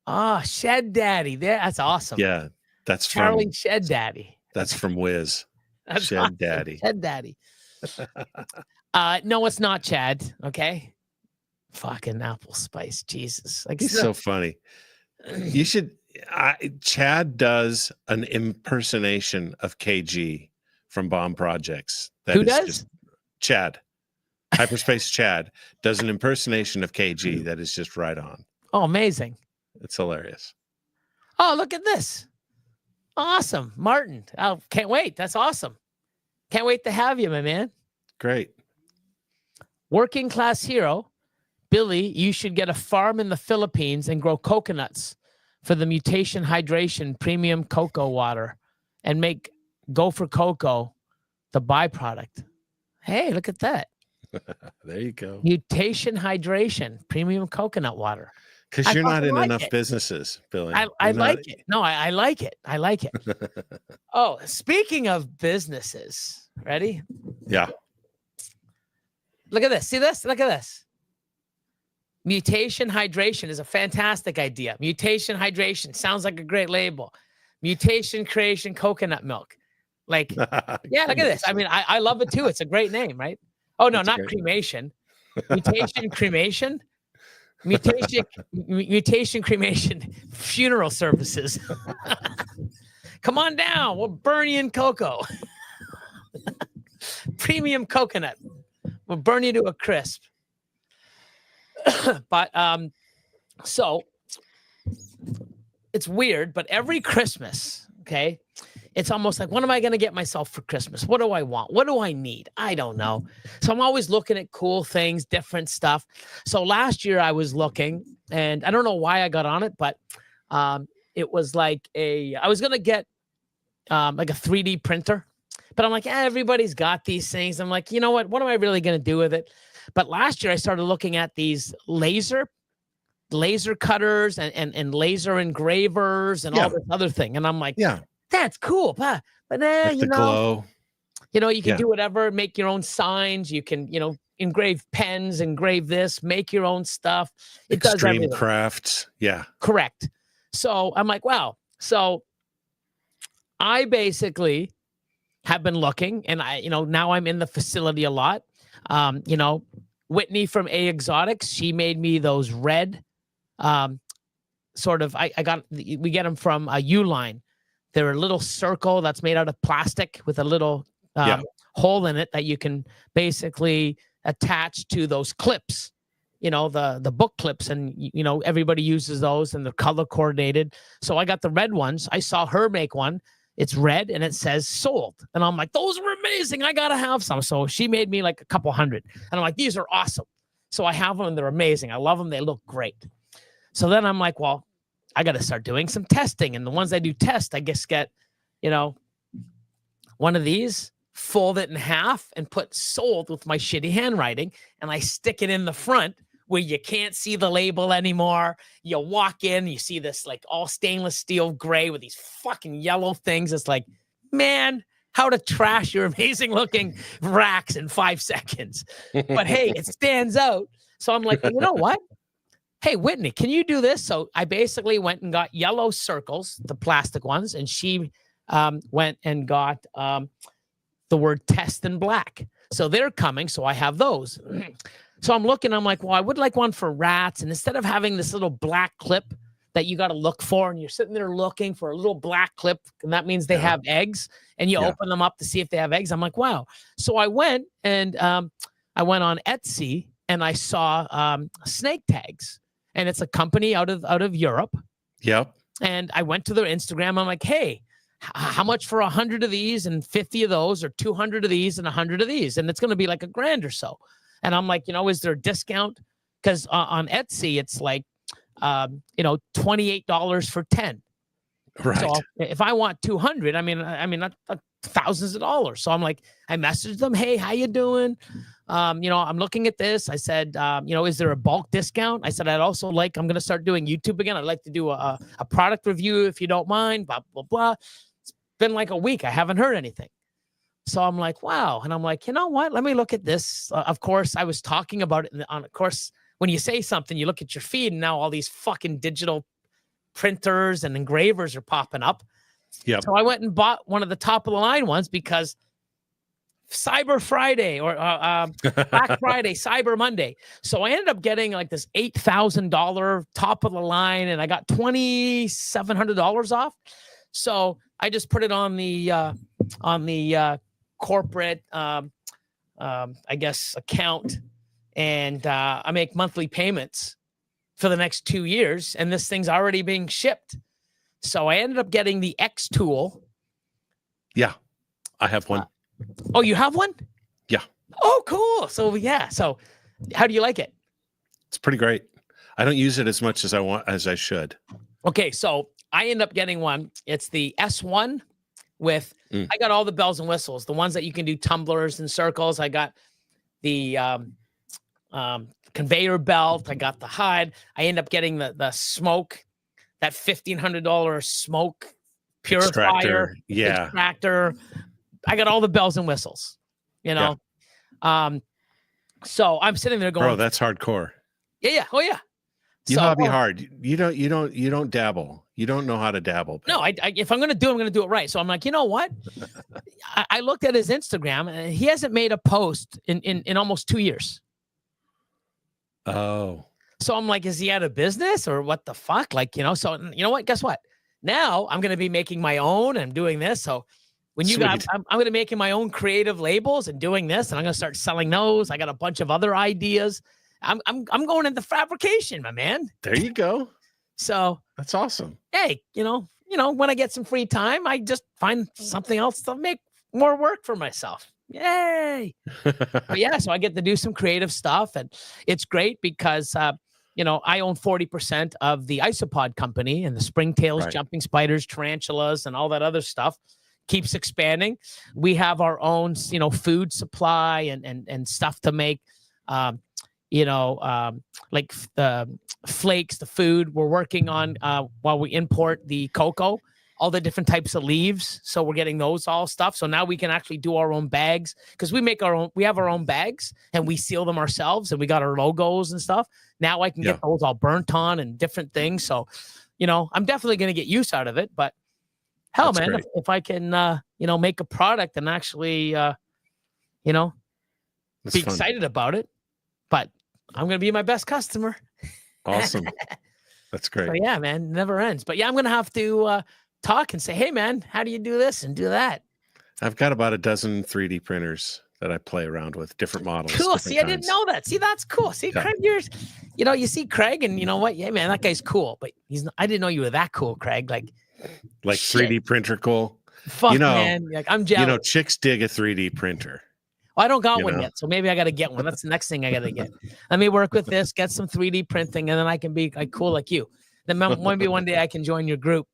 B: Oh, Shed Daddy. That's awesome.
C: Yeah, that's
B: Charlie Shed Daddy.
C: That's from Wiz.
B: That's
C: Shed
B: awesome.
C: Daddy.
B: Shed Daddy. No, it's not Chad. Okay. Fucking apple spice. Jesus. Like,
C: he's so funny. You should. Chad does an impersonation of KG from Bomb Projects.
B: Who does?
C: Chad. Hyperspace Chad does an impersonation of KG that is just right on.
B: Oh, amazing.
C: It's hilarious.
B: Oh, look at this. Awesome. Martin. Oh, can't wait. That's awesome. Can't wait to have you, my man.
C: Great.
B: Working class hero. Billy, you should get a farm in the Philippines and grow coconuts for the Mutation Hydration premium cocoa water and make Gopher Cocoa the byproduct. Hey, look at that.
C: There you go.
B: Mutation Hydration premium coconut water.
C: Because you're not in enough businesses, Billy.
B: I like it. No, I like it. I like it. Oh, speaking of businesses, ready?
C: Yeah.
B: Look at this. See this? Look at this. Mutation hydration is a fantastic idea. Mutation hydration sounds like a great label. Mutation creation coconut milk. Like, yeah, look at this. I mean, I love it too. It's a great name, right? Oh, no, not cremation. Mutation cremation. Mutation cremation funeral services. Come on down. We'll burn you in cocoa. Premium coconut. We'll burn you to a crisp. But so it's weird, but every Christmas, okay, it's almost like, what am I going to get myself for Christmas? What do I want? What do I need? I don't know. So I'm always looking at cool things, different stuff. So last year I was looking, and I don't know why I got on it, but it was like I was going to get like a 3D printer, but I'm like, everybody's got these things. I'm like, you know what? What am I really going to do with it? But last year I started looking at these laser cutters and laser engravers and all this other thing. And I'm like,
C: yeah,
B: that's cool. But nah,
C: like glow.
B: You can do whatever, make your own signs. You can, engrave pens, engrave this, make your own stuff. It does
C: Extreme
B: everything.
C: crafts. Yeah.
B: Correct. So I'm like, wow. So I basically have been looking, and now I'm in the facility a lot. Whitney from A Exotics, she made me those red, we get them from Uline. They're a little circle that's made out of plastic with a little hole in it that you can basically attach to those clips, the book clips, and everybody uses those, and they're color coordinated. So I got the red ones. I saw her make one. It's red and it says sold. And I'm like, those are amazing. I got to have some. So she made me like a couple hundred. And I'm like, these are awesome. So I have them and they're amazing. I love them. They look great. So then I'm like, well, I got to start doing some testing. And the ones I do test, I guess get, one of these, fold it in half and put sold with my shitty handwriting. And I stick it in the front where you can't see the label anymore. You walk in, you see this like all stainless steel gray with these fucking yellow things. It's like, man, how to trash your amazing looking racks in 5 seconds. But hey, it stands out. So I'm like, you know what? Hey, Whitney, can you do this? So I basically went and got yellow circles, the plastic ones, and she went and got the word test in black. So they're coming. So I have those. So I'm looking, I'm like, well, I would like one for rats. And instead of having this little black clip that you got to look for, and you're sitting there looking for a little black clip, and that means they have eggs, and you open them up to see if they have eggs. I'm like, wow. So I went and I went on Etsy and I saw snake tags, and it's a company out of Europe.
C: Yep.
B: And I went to their Instagram. I'm like, hey, how much for 100 of these and 50 of those, or 200 of these and 100 of these? And it's going to be like $1,000 or so. And I'm like, is there a discount? Because on Etsy, it's like, $28 for 10.
C: Right.
B: So if I want 200, I mean, that's thousands of dollars. So I'm like, I messaged them, hey, how you doing? I'm looking at this. I said, is there a bulk discount? I said, I'm going to start doing YouTube again. I'd like to do a product review if you don't mind, blah, blah, blah. It's been like a week. I haven't heard anything. So I'm like, wow. And I'm like, you know what? Let me look at this. Of course, I was talking about it of course, when you say something, you look at your feed, and now all these fucking digital printers and engravers are popping up. Yeah. So I went and bought one of the top of the line ones because Cyber Friday or Black Friday, Cyber Monday. So I ended up getting like this $8,000 top of the line, and I got $2,700 off. So I just put it on the corporate, I guess, account, and I make monthly payments for the next 2 years, and this thing's already being shipped. So I ended up getting the X tool.
C: Yeah, I have one.
B: Oh, you have one?
C: Yeah.
B: Oh, cool. So yeah. So how do you like it?
C: It's pretty great. I don't use it as much as I should.
B: Okay, so I end up getting one. It's the S1 with, I got all the bells and whistles, the ones that you can do tumblers and circles. I got the conveyor belt. I got the HUD. I end up getting the smoke, that $1,500 smoke purifier, extractor. I got all the bells and whistles, So I'm sitting there going,
C: bro, that's hardcore.
B: Yeah. Oh yeah.
C: You
B: So,
C: hobby hard. You don't dabble. You don't know how to dabble.
B: no, if I'm gonna do it, I'm gonna do it right. So I'm like, you know what? I looked at his Instagram, and he hasn't made a post in almost 2 years.
C: Oh,
B: So I'm like, is he out of business or what the fuck? Like, so you know what? Guess what? Now I'm gonna be making my own and doing this. So when you got,
C: sweet.
B: I'm gonna be making my own creative labels and doing this, and I'm gonna start selling those. I got a bunch of other ideas. I'm going into fabrication, my man.
C: There you go.
B: So
C: That's awesome.
B: hey, when I get some free time, I just find something else to make more work for myself. Yay. But yeah, so I get to do some creative stuff, and it's great because I own 40% of the isopod company, and the springtails,
C: Right.
B: jumping spiders, tarantulas, and all that other stuff keeps expanding. We have our own, food supply and stuff to make, like the flakes, the food we're working on while we import the cocoa, all the different types of leaves. So we're getting those all stuff. So now we can actually do our own bags, because we have our own bags and we seal them ourselves, and we got our logos and stuff. Now I can get those all burnt on and different things. So, I'm definitely going to get use out of it, but hell,
C: That's
B: man, if I can, make a product and actually,
C: That's
B: be
C: fun.
B: excited about it, but I'm going to be my best customer.
C: Awesome. That's great.
B: So yeah, man, never ends. But yeah, I'm going to have to talk and say, hey, man, how do you do this and do that?
C: I've got about a dozen 3D printers that I play around with, different models.
B: Cool.
C: different
B: See, I didn't
C: kinds.
B: know that. See, that's cool. See,
C: Yeah.
B: Craig, you see Craig, and you know what? Yeah, man, that guy's cool. But I didn't know you were that cool, Craig. Like shit.
C: 3D printer cool.
B: Fuck, man. Like, I'm jealous.
C: Chicks dig a 3D printer.
B: Well, I don't got one yet, so maybe I got to get one. That's the next thing I got to get. Let me work with this, get some 3D printing, and then I can be like cool like you. Then maybe one day I can join your group.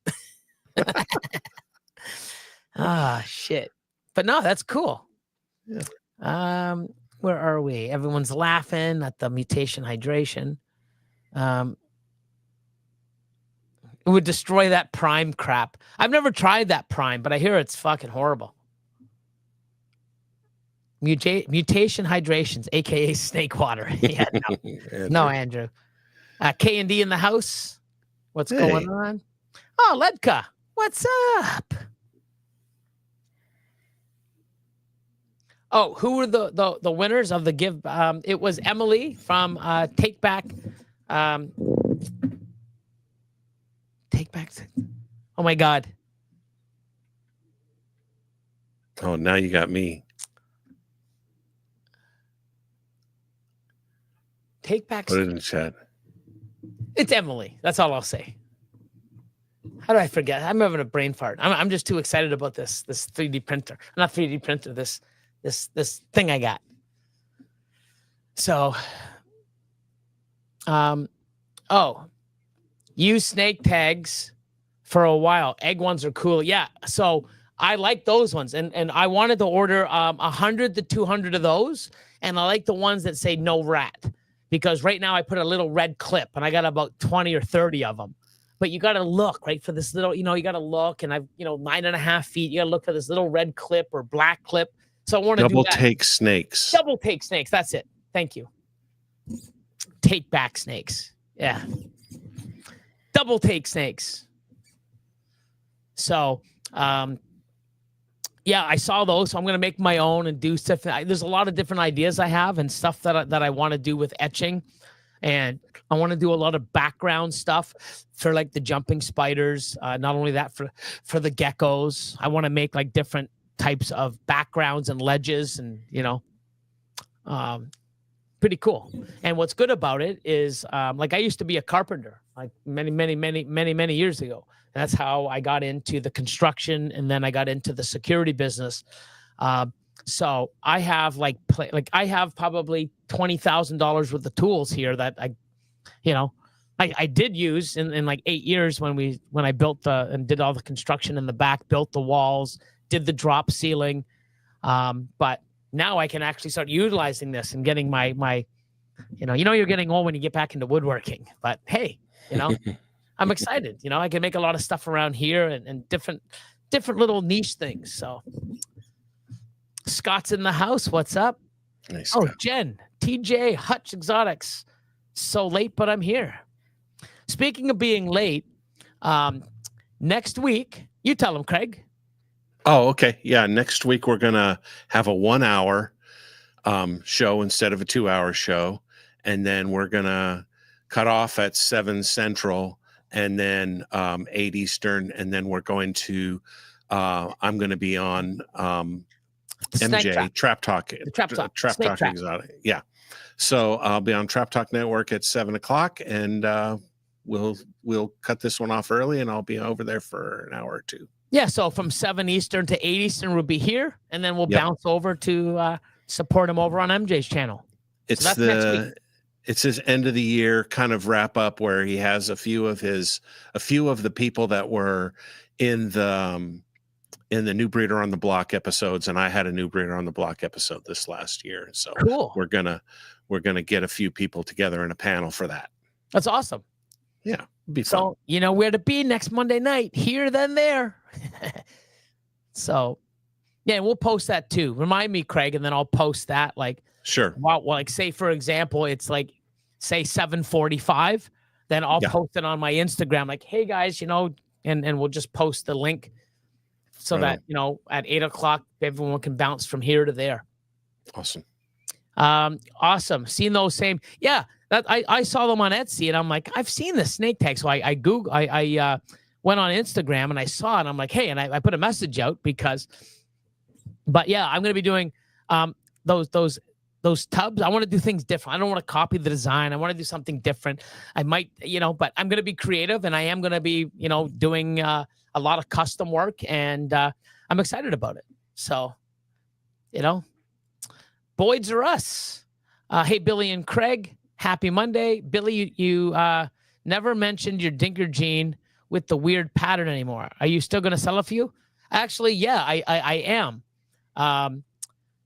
B: Shit. But no, that's cool.
C: Yeah.
B: Where are we? Everyone's laughing at the mutation hydration. It would destroy that prime crap. I've never tried that prime, but I hear it's fucking horrible. Mutation hydrations, aka snake water. Yeah, no, Andrew. K&D in the house. What's going on? Oh, Ledka, what's up? Oh, who were the winners of the give? It was Emily from Take Back. Take Back. Oh my God.
C: Oh, now you got me.
B: Take Back.
C: Put it in the chat.
B: It's Emily. That's all I'll say. How do I forget? I'm having a brain fart. I'm just too excited about this 3D printer. Not 3D printer. This thing I got. So, use snake tags for a while. Egg ones are cool. Yeah. So I like those ones, and I wanted to order 100 to 200 of those, and I like the ones that say no rat, because right now I put a little red clip, and I got about 20 or 30 of them. But you got to look, right, for this little, you got to look, and I've, 9.5 feet. You got to look for this little red clip or black clip. So I want to do that.
C: Double take snakes.
B: Double take snakes. That's it. Thank you. Take back snakes. Yeah. Double take snakes. So, yeah, I saw those. So I'm going to make my own and do stuff. There's a lot of different ideas I have and stuff that I want to do with etching. And I want to do a lot of background stuff for like the jumping spiders. Not only that, for the geckos. I want to make like different types of backgrounds and ledges, and pretty cool. And what's good about it is like I used to be a carpenter like many years ago. And that's how I got into the construction, and then I got into the security business. So I have I have probably $20,000 worth of tools here that I did use in like 8 years when I built and did all the construction in the back, built the walls, did the drop ceiling. But now I can actually start utilizing this and getting my you're getting old when you get back into woodworking, but hey, I'm excited. I can make a lot of stuff around here and different little niche things. So Scott's in the house. What's up?
C: Nice.
B: Oh, Jen, TJ, Hutch Exotics. So late, but I'm here. Speaking of being late, next week, you tell them, Craig.
C: Oh, okay. Yeah. Next week, we're going to have a 1 hour show instead of a 2 hour show. And then we're going to cut off at 7 Central and then 8 Eastern. And then we're going to, I'm going to be on MJ Trap Talk.
B: Trap Talk
C: Exotic. Yeah. So I'll be on Trap Talk Network at 7 o'clock, and we'll cut this one off early, and I'll be over there for an hour or two.
B: Yeah. So from 7 Eastern to 8 Eastern, we'll be here, and then we'll bounce over to support him over on MJ's channel.
C: It's it's his end of the year kind of wrap up where he has a few of the people that were in the New Breeder on the Block episodes, and I had a New Breeder on the Block episode this last year. So
B: cool.
C: We're gonna get a few people together in a panel for that.
B: That's awesome.
C: Yeah, be fun.
B: So you know where to be next Monday night. Here, then there. So yeah, we'll post that too. Remind me, Craig, and then I'll post that. Like
C: sure.
B: Well, like say for example, it's like say 7:45. Then I'll post it on my Instagram. Like, hey guys, and we'll just post the link. So that, at 8 o'clock, everyone can bounce from here to there.
C: Awesome.
B: Awesome. Seen those same. Yeah. That I saw them on Etsy and I'm like, I've seen the snake tag. So I went on Instagram and I saw it. And I'm like, hey, and I put a message out but yeah, I'm going to be doing, those tubs. I want to do things different. I don't want to copy the design. I want to do something different. I might, but I'm going to be creative and I am going to be, doing, a lot of custom work, and I'm excited about it. So, Boyd's or us. Hey, Billy and Craig, happy Monday. Billy, you never mentioned your dinker gene with the weird pattern anymore. Are you still going to sell a few? Actually, yeah, I am.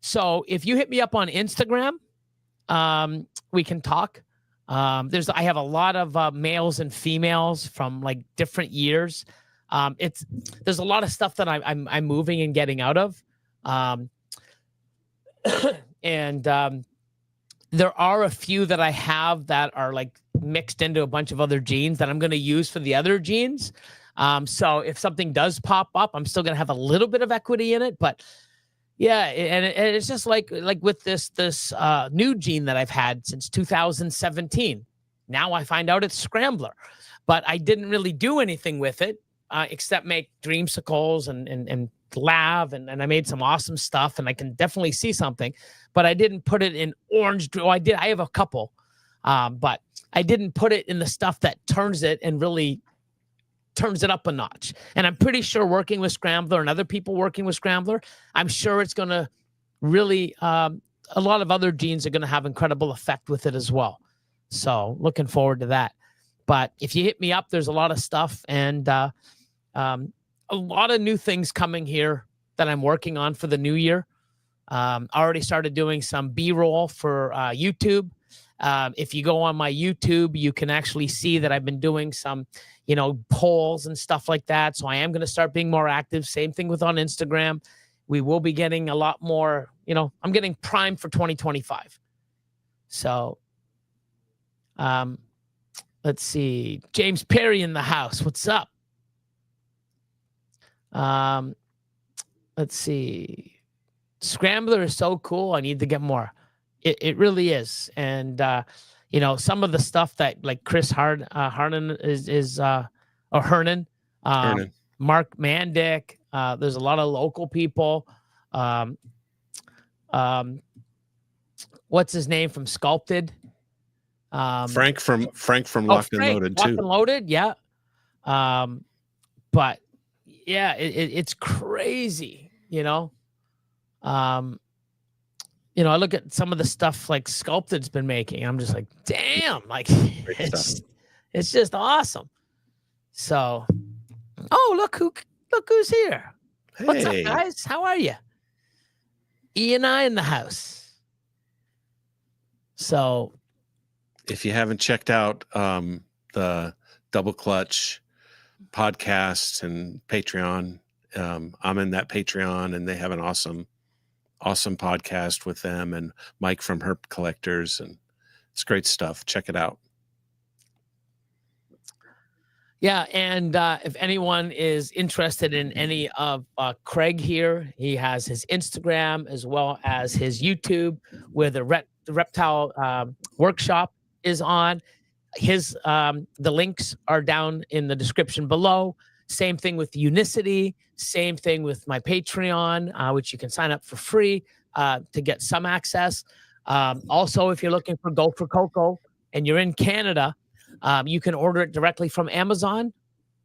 B: So if you hit me up on Instagram, we can talk. I have a lot of males and females from like different years. There's a lot of stuff that I'm moving and getting out of. And there are a few that I have that are like mixed into a bunch of other genes that I'm going to use for the other genes. So if something does pop up, I'm still going to have a little bit of equity in it, but yeah. And it's just like with this new gene that I've had since 2017. Now I find out it's Scrambler, but I didn't really do anything with it. Except make dreamsicles and lav, and I made some awesome stuff, and I can definitely see something, but I didn't put it in orange. I have a couple, but I didn't put it in the stuff that turns it and really turns it up a notch. And I'm pretty sure working with Scrambler and other people working with Scrambler, I'm sure it's going to really, a lot of other genes are going to have incredible effect with it as well. So looking forward to that. But if you hit me up, there's a lot of stuff and, a lot of new things coming here that I'm working on for the new year. I already started doing some B-roll for YouTube. If you go on my YouTube, you can actually see that I've been doing some, polls and stuff like that. So I am going to start being more active. Same thing with on Instagram. We will be getting a lot more, I'm getting primed for 2025. So, let's see. James Perry in the house. What's up? Let's see. Scrambler is so cool. I need to get more. It really is. And, some of the stuff that like Chris Hernan or Hernan, Mark Mandick, there's a lot of local people. What's his name from Sculpted?
C: Frank from Locked and Loaded too.
B: Locked and Loaded. Yeah. But yeah, it's crazy, I look at some of the stuff like Sculpted's been making. I'm just like, damn, like it's just awesome. So, look who's here. Hey. What's up, guys? How are you? E and I in the house. So,
C: if you haven't checked out the Double Clutch podcast and Patreon, I'm in that Patreon, and they have an awesome podcast with them and Mike from Herp Collectors, and It's great stuff. Check it out.
B: Yeah, and if anyone is interested in any of Craig here, he has his Instagram as well as his YouTube, where the reptile workshop is on. His the links are down in the description below. Same thing with UNICITY. Same thing with my Patreon, which you can sign up for free to get some access. Also, if you're looking for Go for COCO and you're in Canada, you can order it directly from Amazon.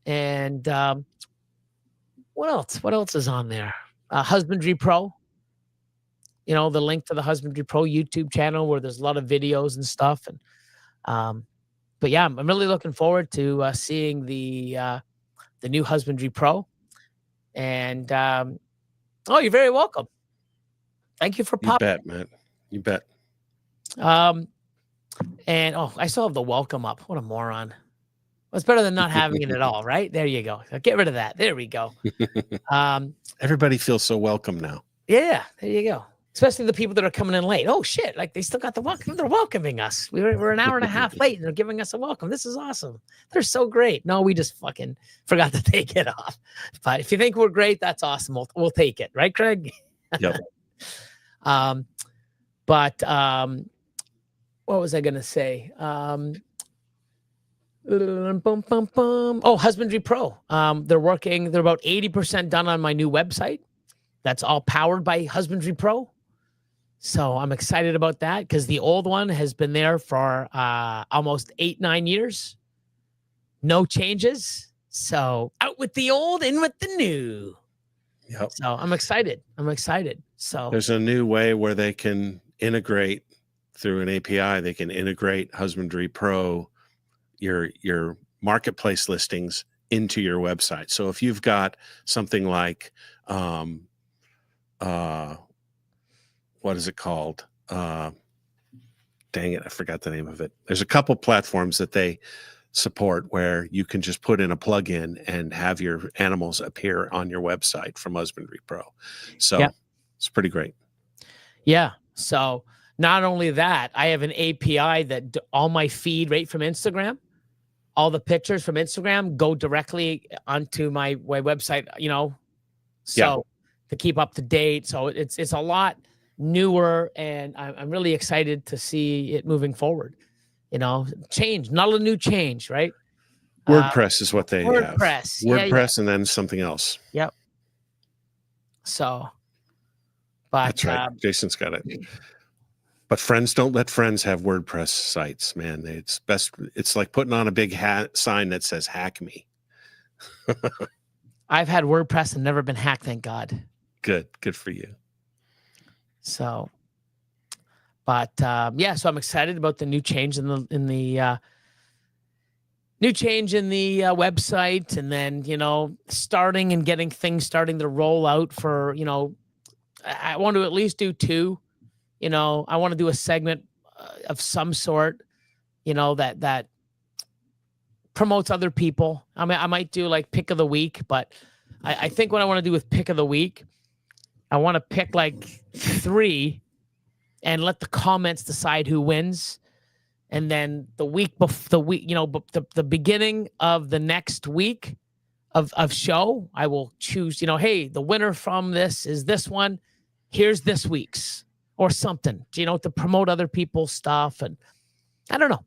B: And what else? What else is on there? Husbandry Pro. You know, the link to the Husbandry Pro YouTube channel where there's a lot of videos and stuff. And but yeah, I'm really looking forward to seeing the new Husbandry Pro. And oh, you're very welcome. Thank you for popping.
C: You bet, man. You bet.
B: And oh, I still have the welcome up. What a moron. Well, it's better than not having it at all, right? There you go. Get rid of that. There we go.
C: Everybody feels so welcome now.
B: Yeah, there you go. Especially the people that are coming in late. Oh shit! Like they still got the welcome. They're welcoming us. We're an hour and a half late, and they're giving us a welcome. This is awesome. They're so great. No, we just fucking forgot to take it off. But if you think we're great, that's awesome. We'll take it, right, Craig?
C: Yep.
B: But what was I gonna say? Oh, Husbandry Pro. They're working. They're about 80% done on my new website. That's all powered by Husbandry Pro. So I'm excited about that because the old one has been there for almost 8-9 years. No changes. So out with the old, in with the new.
C: Yep.
B: So I'm excited. I'm excited. So
C: there's a new way where they can integrate through an API. They can integrate Husbandry Pro, your marketplace listings into your website. So if you've got something like what is it called? Dang it, I forgot the name of it. There's a couple platforms that they support where you can just put in a plugin and have your animals appear on your website from Husbandry Pro. So yeah, it's pretty great.
B: Yeah. So not only that, I have an API that all my feed right from Instagram, all the pictures from Instagram go directly onto my website, you know, so to keep up to date. So it's a lot newer, and I'm really excited to see it moving forward. You know, change, not a new change, right?
C: WordPress is what they have.
B: WordPress,
C: and then something else.
B: Yep. So, but
C: that's right. Jason's got it. But friends, don't let friends have WordPress sites, man. It's best. It's like putting on a big sign that says "Hack me."
B: I've had WordPress and never been hacked, thank God.
C: Good for you.
B: So, but yeah, so I'm excited about the new change in the website, and then starting and getting things starting to roll out for I want to at least do 2. I want to do a segment of some sort, that promotes other people. I mean, I might do like pick of the week, but I think what I want to do with pick of the week, I want to pick like 3 and let the comments decide who wins. And then the week before the beginning of the next week of show, I will choose, hey, the winner from this is this one. Here's this week's. Or something, to promote other people's stuff. And I don't know.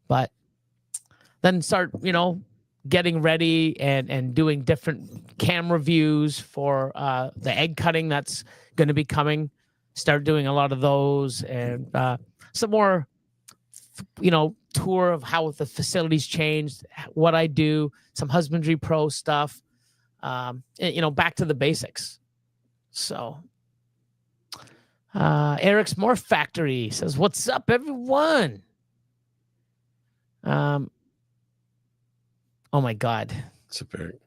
B: But then start, getting ready and doing different camera views for the egg cutting that's going to be coming. Start doing a lot of those, and some more, tour of how the facilities changed, what I do, some Husbandry Pro stuff, back to the basics. So... Eric's Morph Factory says, "What's up, everyone?" Oh my God.
C: It's a very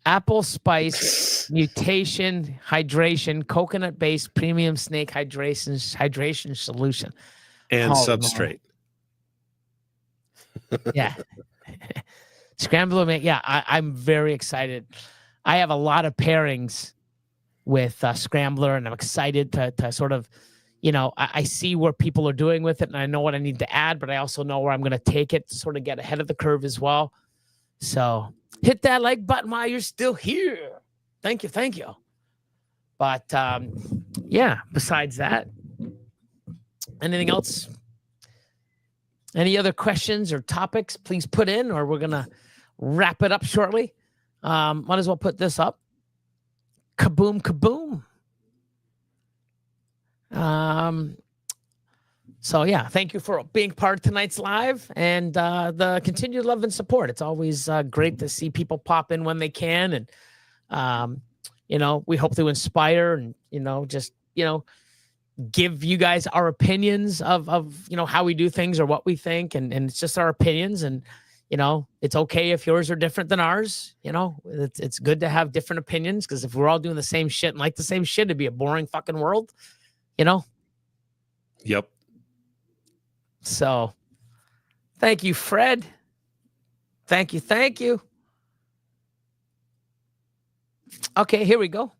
B: Apple Spice Mutation Hydration Coconut-based Premium Snake Hydration Solution.
C: And substrate.
B: Yeah. Scrambler, yeah, I'm very excited. I have a lot of pairings with Scrambler, and I'm excited to sort of, I see where people are doing with it, and I know what I need to add, but I also know where I'm going to take it to sort of get ahead of the curve as well. So hit that like button while you're still here. Thank you. But yeah, besides that, anything else? Any other questions or topics, please put in, or we're going to wrap it up shortly. Might as well put this up. Kaboom, kaboom. So yeah, thank you for being part of tonight's live and the continued love and support. It's always great to see people pop in when they can. And, we hope to inspire and, just, give you guys our opinions of how we do things or what we think. And it's just our opinions. And, it's okay if yours are different than ours. It's good to have different opinions, because if we're all doing the same shit and like the same shit, it'd be a boring fucking world,
C: Yep.
B: So thank you, Fred. Thank you. Okay, here we go.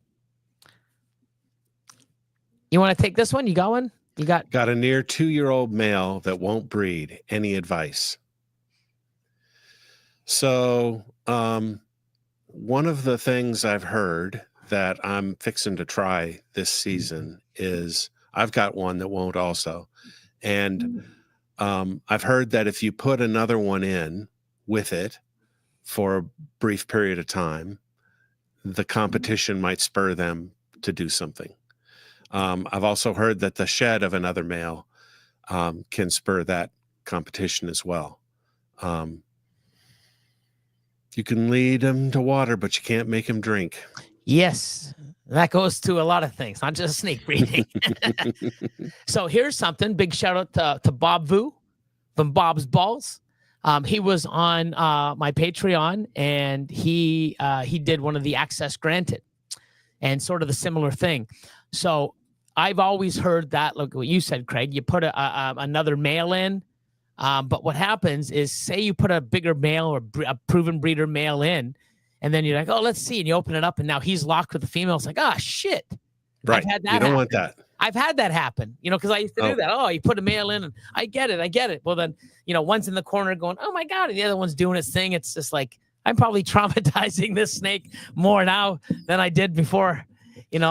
B: You want to take this one? You got one? You got
C: a near 2-year-old male that won't breed. Any advice? So, one of the things I've heard that I'm fixing to try this season is I've got one that won't also. And I've heard that if you put another one in with it for a brief period of time, the competition might spur them to do something. I've also heard that the shed of another male can spur that competition as well. You can lead them to water, but you can't make them drink.
B: Yes, that goes to a lot of things, not just snake breeding. So here's something. Big shout out to Bob Vu from Bob's Balls. He was on my Patreon, and he did one of the access granted and sort of the similar thing. So I've always heard that, look what you said, Craig, you put another male in. But what happens is, say you put a bigger male or a proven breeder male in, and then you're like, oh, let's see. And you open it up, and now he's locked with the female. It's like, ah, shit.
C: Right. You don't want that.
B: I've had that happen, because I used to do that. Oh, you put a male in, and I get it. Well, then, one's in the corner going, oh my God. And the other one's doing its thing. It's just like, I'm probably traumatizing this snake more now than I did before, and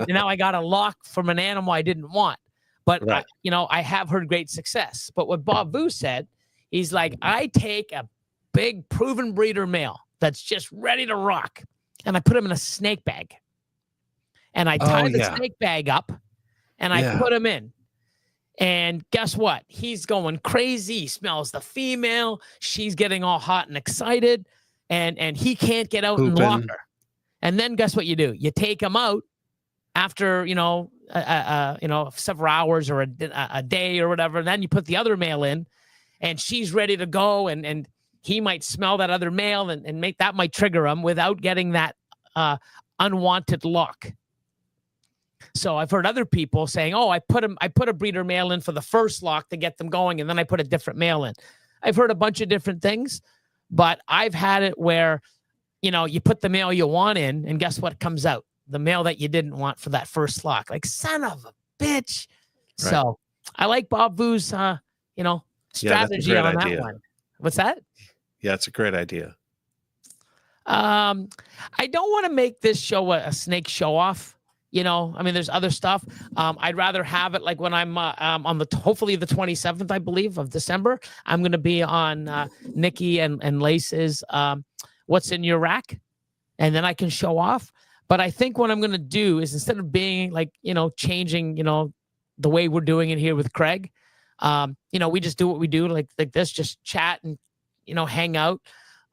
B: now I got a lock from an animal I didn't want. But,
C: right.
B: I have heard great success. But what Bob Vu said, he's like, I take a big proven breeder male that's just ready to rock, and I put him in a snake bag. And I tie the snake bag up, and I put him in. And guess what? He's going crazy. He smells the female. She's getting all hot and excited. And he can't get out and lock her. And then guess what you do? You take him out after, several hours or a day or whatever. And then you put the other male in, and she's ready to go. And he might smell that other male and that might trigger him without getting that unwanted lock. So I've heard other people saying, oh, I put a breeder male in for the first lock to get them going, and then I put a different male in. I've heard a bunch of different things, but I've had it where, you put the male you want in, and guess what comes out? The male that you didn't want for that first lock. Like, son of a bitch. Right. So I like Bob Vu's, strategy on that one. What's that?
C: Yeah, it's a great idea.
B: I don't want to make this show a snake show off. There's other stuff. I'd rather have it like when I'm on hopefully the 27th, I believe, of December. I'm going to be on Nikki and Lace's What's in Your Rack, and then I can show off. But I think what I'm going to do is, instead of being like, changing, the way we're doing it here with Craig, we just do what we do like this, just chat and, hang out.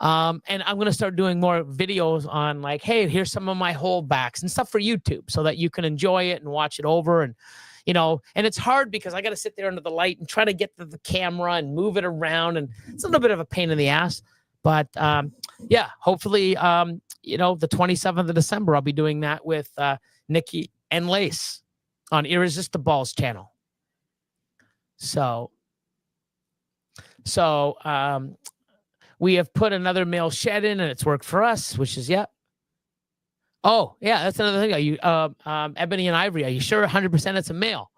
B: And I'm going to start doing more videos on like, hey, here's some of my holdbacks and stuff for YouTube, so that you can enjoy it and watch it over. And, and it's hard because I got to sit there under the light and try to get to the camera and move it around. And it's a little bit of a pain in the ass. But hopefully, the 27th of December, I'll be doing that with Nikki and Lace on Irresistibles channel. So we have put another male shed in, and it's worked for us, which is, Oh, yeah, that's another thing. Are you, Ebony and Ivory, are you sure 100% it's a male?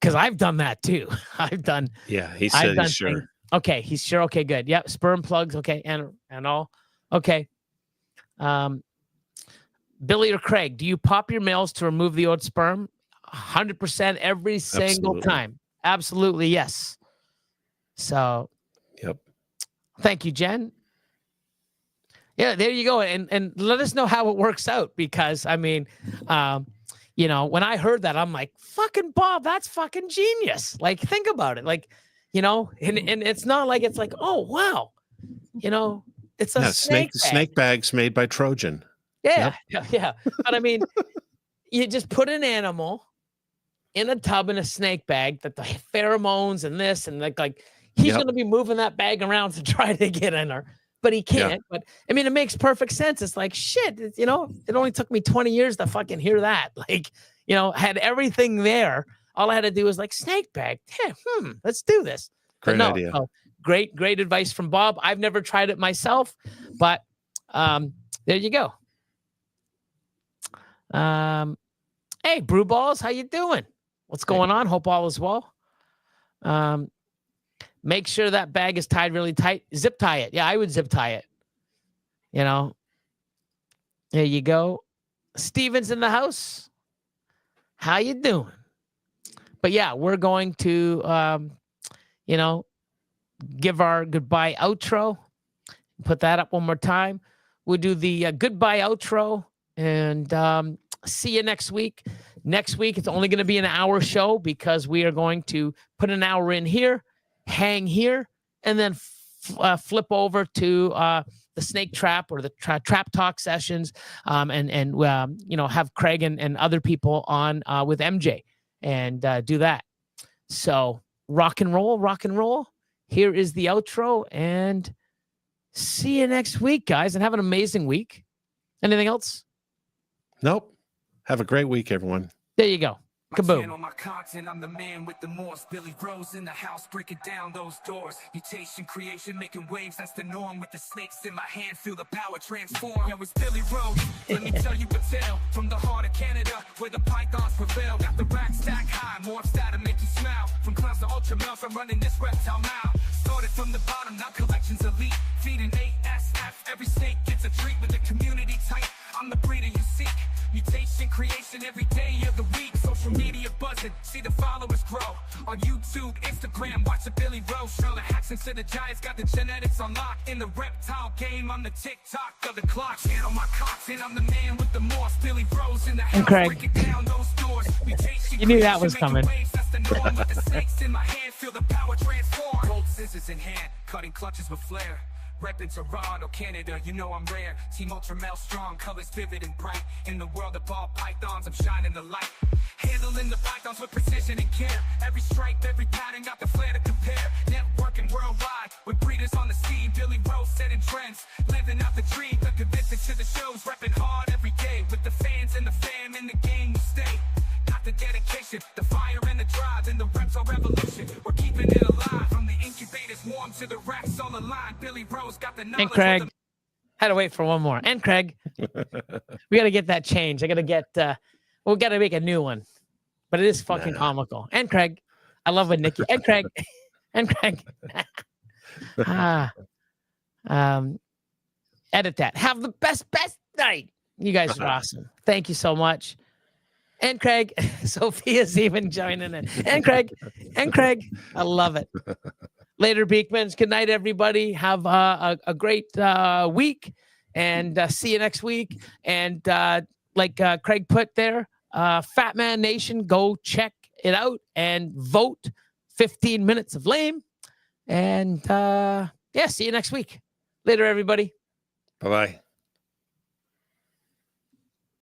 B: because I've done that too. I've done.
C: Yeah, he
B: I've
C: said
B: done
C: he's sure.
B: things- Okay, he's sure. Okay, good. Yep, sperm plugs. Okay, and all. Okay. Billy or Craig, do you pop your males to remove the old sperm? 100% every single
C: Absolutely.
B: time. Absolutely, yes. So,
C: Yep.
B: thank you, Jen. Yeah, there you go. And let us know how it works out because I mean, you know, when I heard that, I'm like, fucking Bob, that's fucking genius. Like, think about it. Like, you know, and it's not like it's like, oh wow, you know, it's a
C: Yeah,
B: snake bag.
C: snake bags made by Trojan.
B: Yeah, yeah. But I mean, you just put an animal in a tub in a snake bag that the pheromones and this and like he's
C: Yep.
B: going to be moving that bag around to try to get in her, but he can't.
C: Yeah.
B: But I mean, it makes perfect sense. It's like shit. You know, it only took me 20 years to fucking hear that. Like, you know, had everything there. All I had to do was like snake bag. Yeah, let's do this.
C: Great idea.
B: So great advice from Bob. I've never tried it myself, but there you go. Hey, Brew Balls, how you doing? What's going on? Hope all is well. Make sure that bag is tied really tight. Zip tie it. Yeah, I would zip tie it. You know, there you go. Steven's in the house. How you doing? But yeah, we're going to, you know, give our goodbye outro. Put that up one more time. We'll do the goodbye outro and see you next week. Next week, it's only going to be an hour show because we are going to put an hour in here, hang here, and then flip over to the snake trap or the trap talk sessions and you know, have Craig and other people on with MJ and do that. So rock and roll. Here is the outro and see you next week, guys, and have an amazing week. Anything else?
C: Nope. Have a great week, everyone.
B: There you go. Kaboom.
D: On my content, I'm the man with the Morse. Billy Rose in the house, breaking down those doors. Mutation, creation, making waves, that's the norm. With the snakes in my hand, feel the power transform. Yo, it's Billy Rose, let me tell you a tale. From the heart of Canada, where the pythons prevail. Got the rack stack high, morphs that'll make you smile. From clowns to ultra males, I'm running this reptile now. Started from the bottom, now collections elite. Feeding ASF, every snake gets a treat with the community tight. I'm the breeder you seek. Mutation, creation, every day of the week. Social media buzzing, see the followers grow. On YouTube, Instagram, watch the Billy Rose show. The hacks and Giants got the genetics on lock. In the reptile game, I'm the TikTok of the clock. Channel my content, I'm the man with the Morse. Billy Rose in the house,
B: Craig,
D: breaking down those doors. Mutation,
B: you knew that was
D: creation,
B: coming.
D: making waves, that's the norm. With the snakes in my hand, feel the power transform. Gold scissors in hand, cutting clutches with flair. Reppin' Toronto, Canada, you know I'm rare. Team Ultra Male strong, colors vivid and bright. In the world of ball pythons, I'm shining the light. Handling the pythons with precision and care. Every stripe, every pattern, got the flair to compare. Networking worldwide, with breeders on the scene. Billy Rose setting trends, living out the dream. The commitment to the shows, repping hard every day. With the fans and the fam in the game, we stay. Got the dedication, the fire and the drive. In the reptile revolution, we're keeping it alive. From the incubators warm to the racks all aligned. Billy Rose got the knowledge.
B: And Craig, had to wait for one more. And Craig, we got to get that change. I got to get, we got to make a new one. But it is fucking comical. And Craig, I love when Nikki, and Craig, edit that. Have the best night. You guys are awesome. Thank you so much. And Craig, Sophia's even joining in. And Craig, I love it. Later, Beekmans. Good night, everybody. Have a great week, and see you next week. And like Craig put there, Fat Man Nation, go check it out and vote 15 minutes of lame. And yeah, see you next week. Later, everybody.
C: Bye-bye.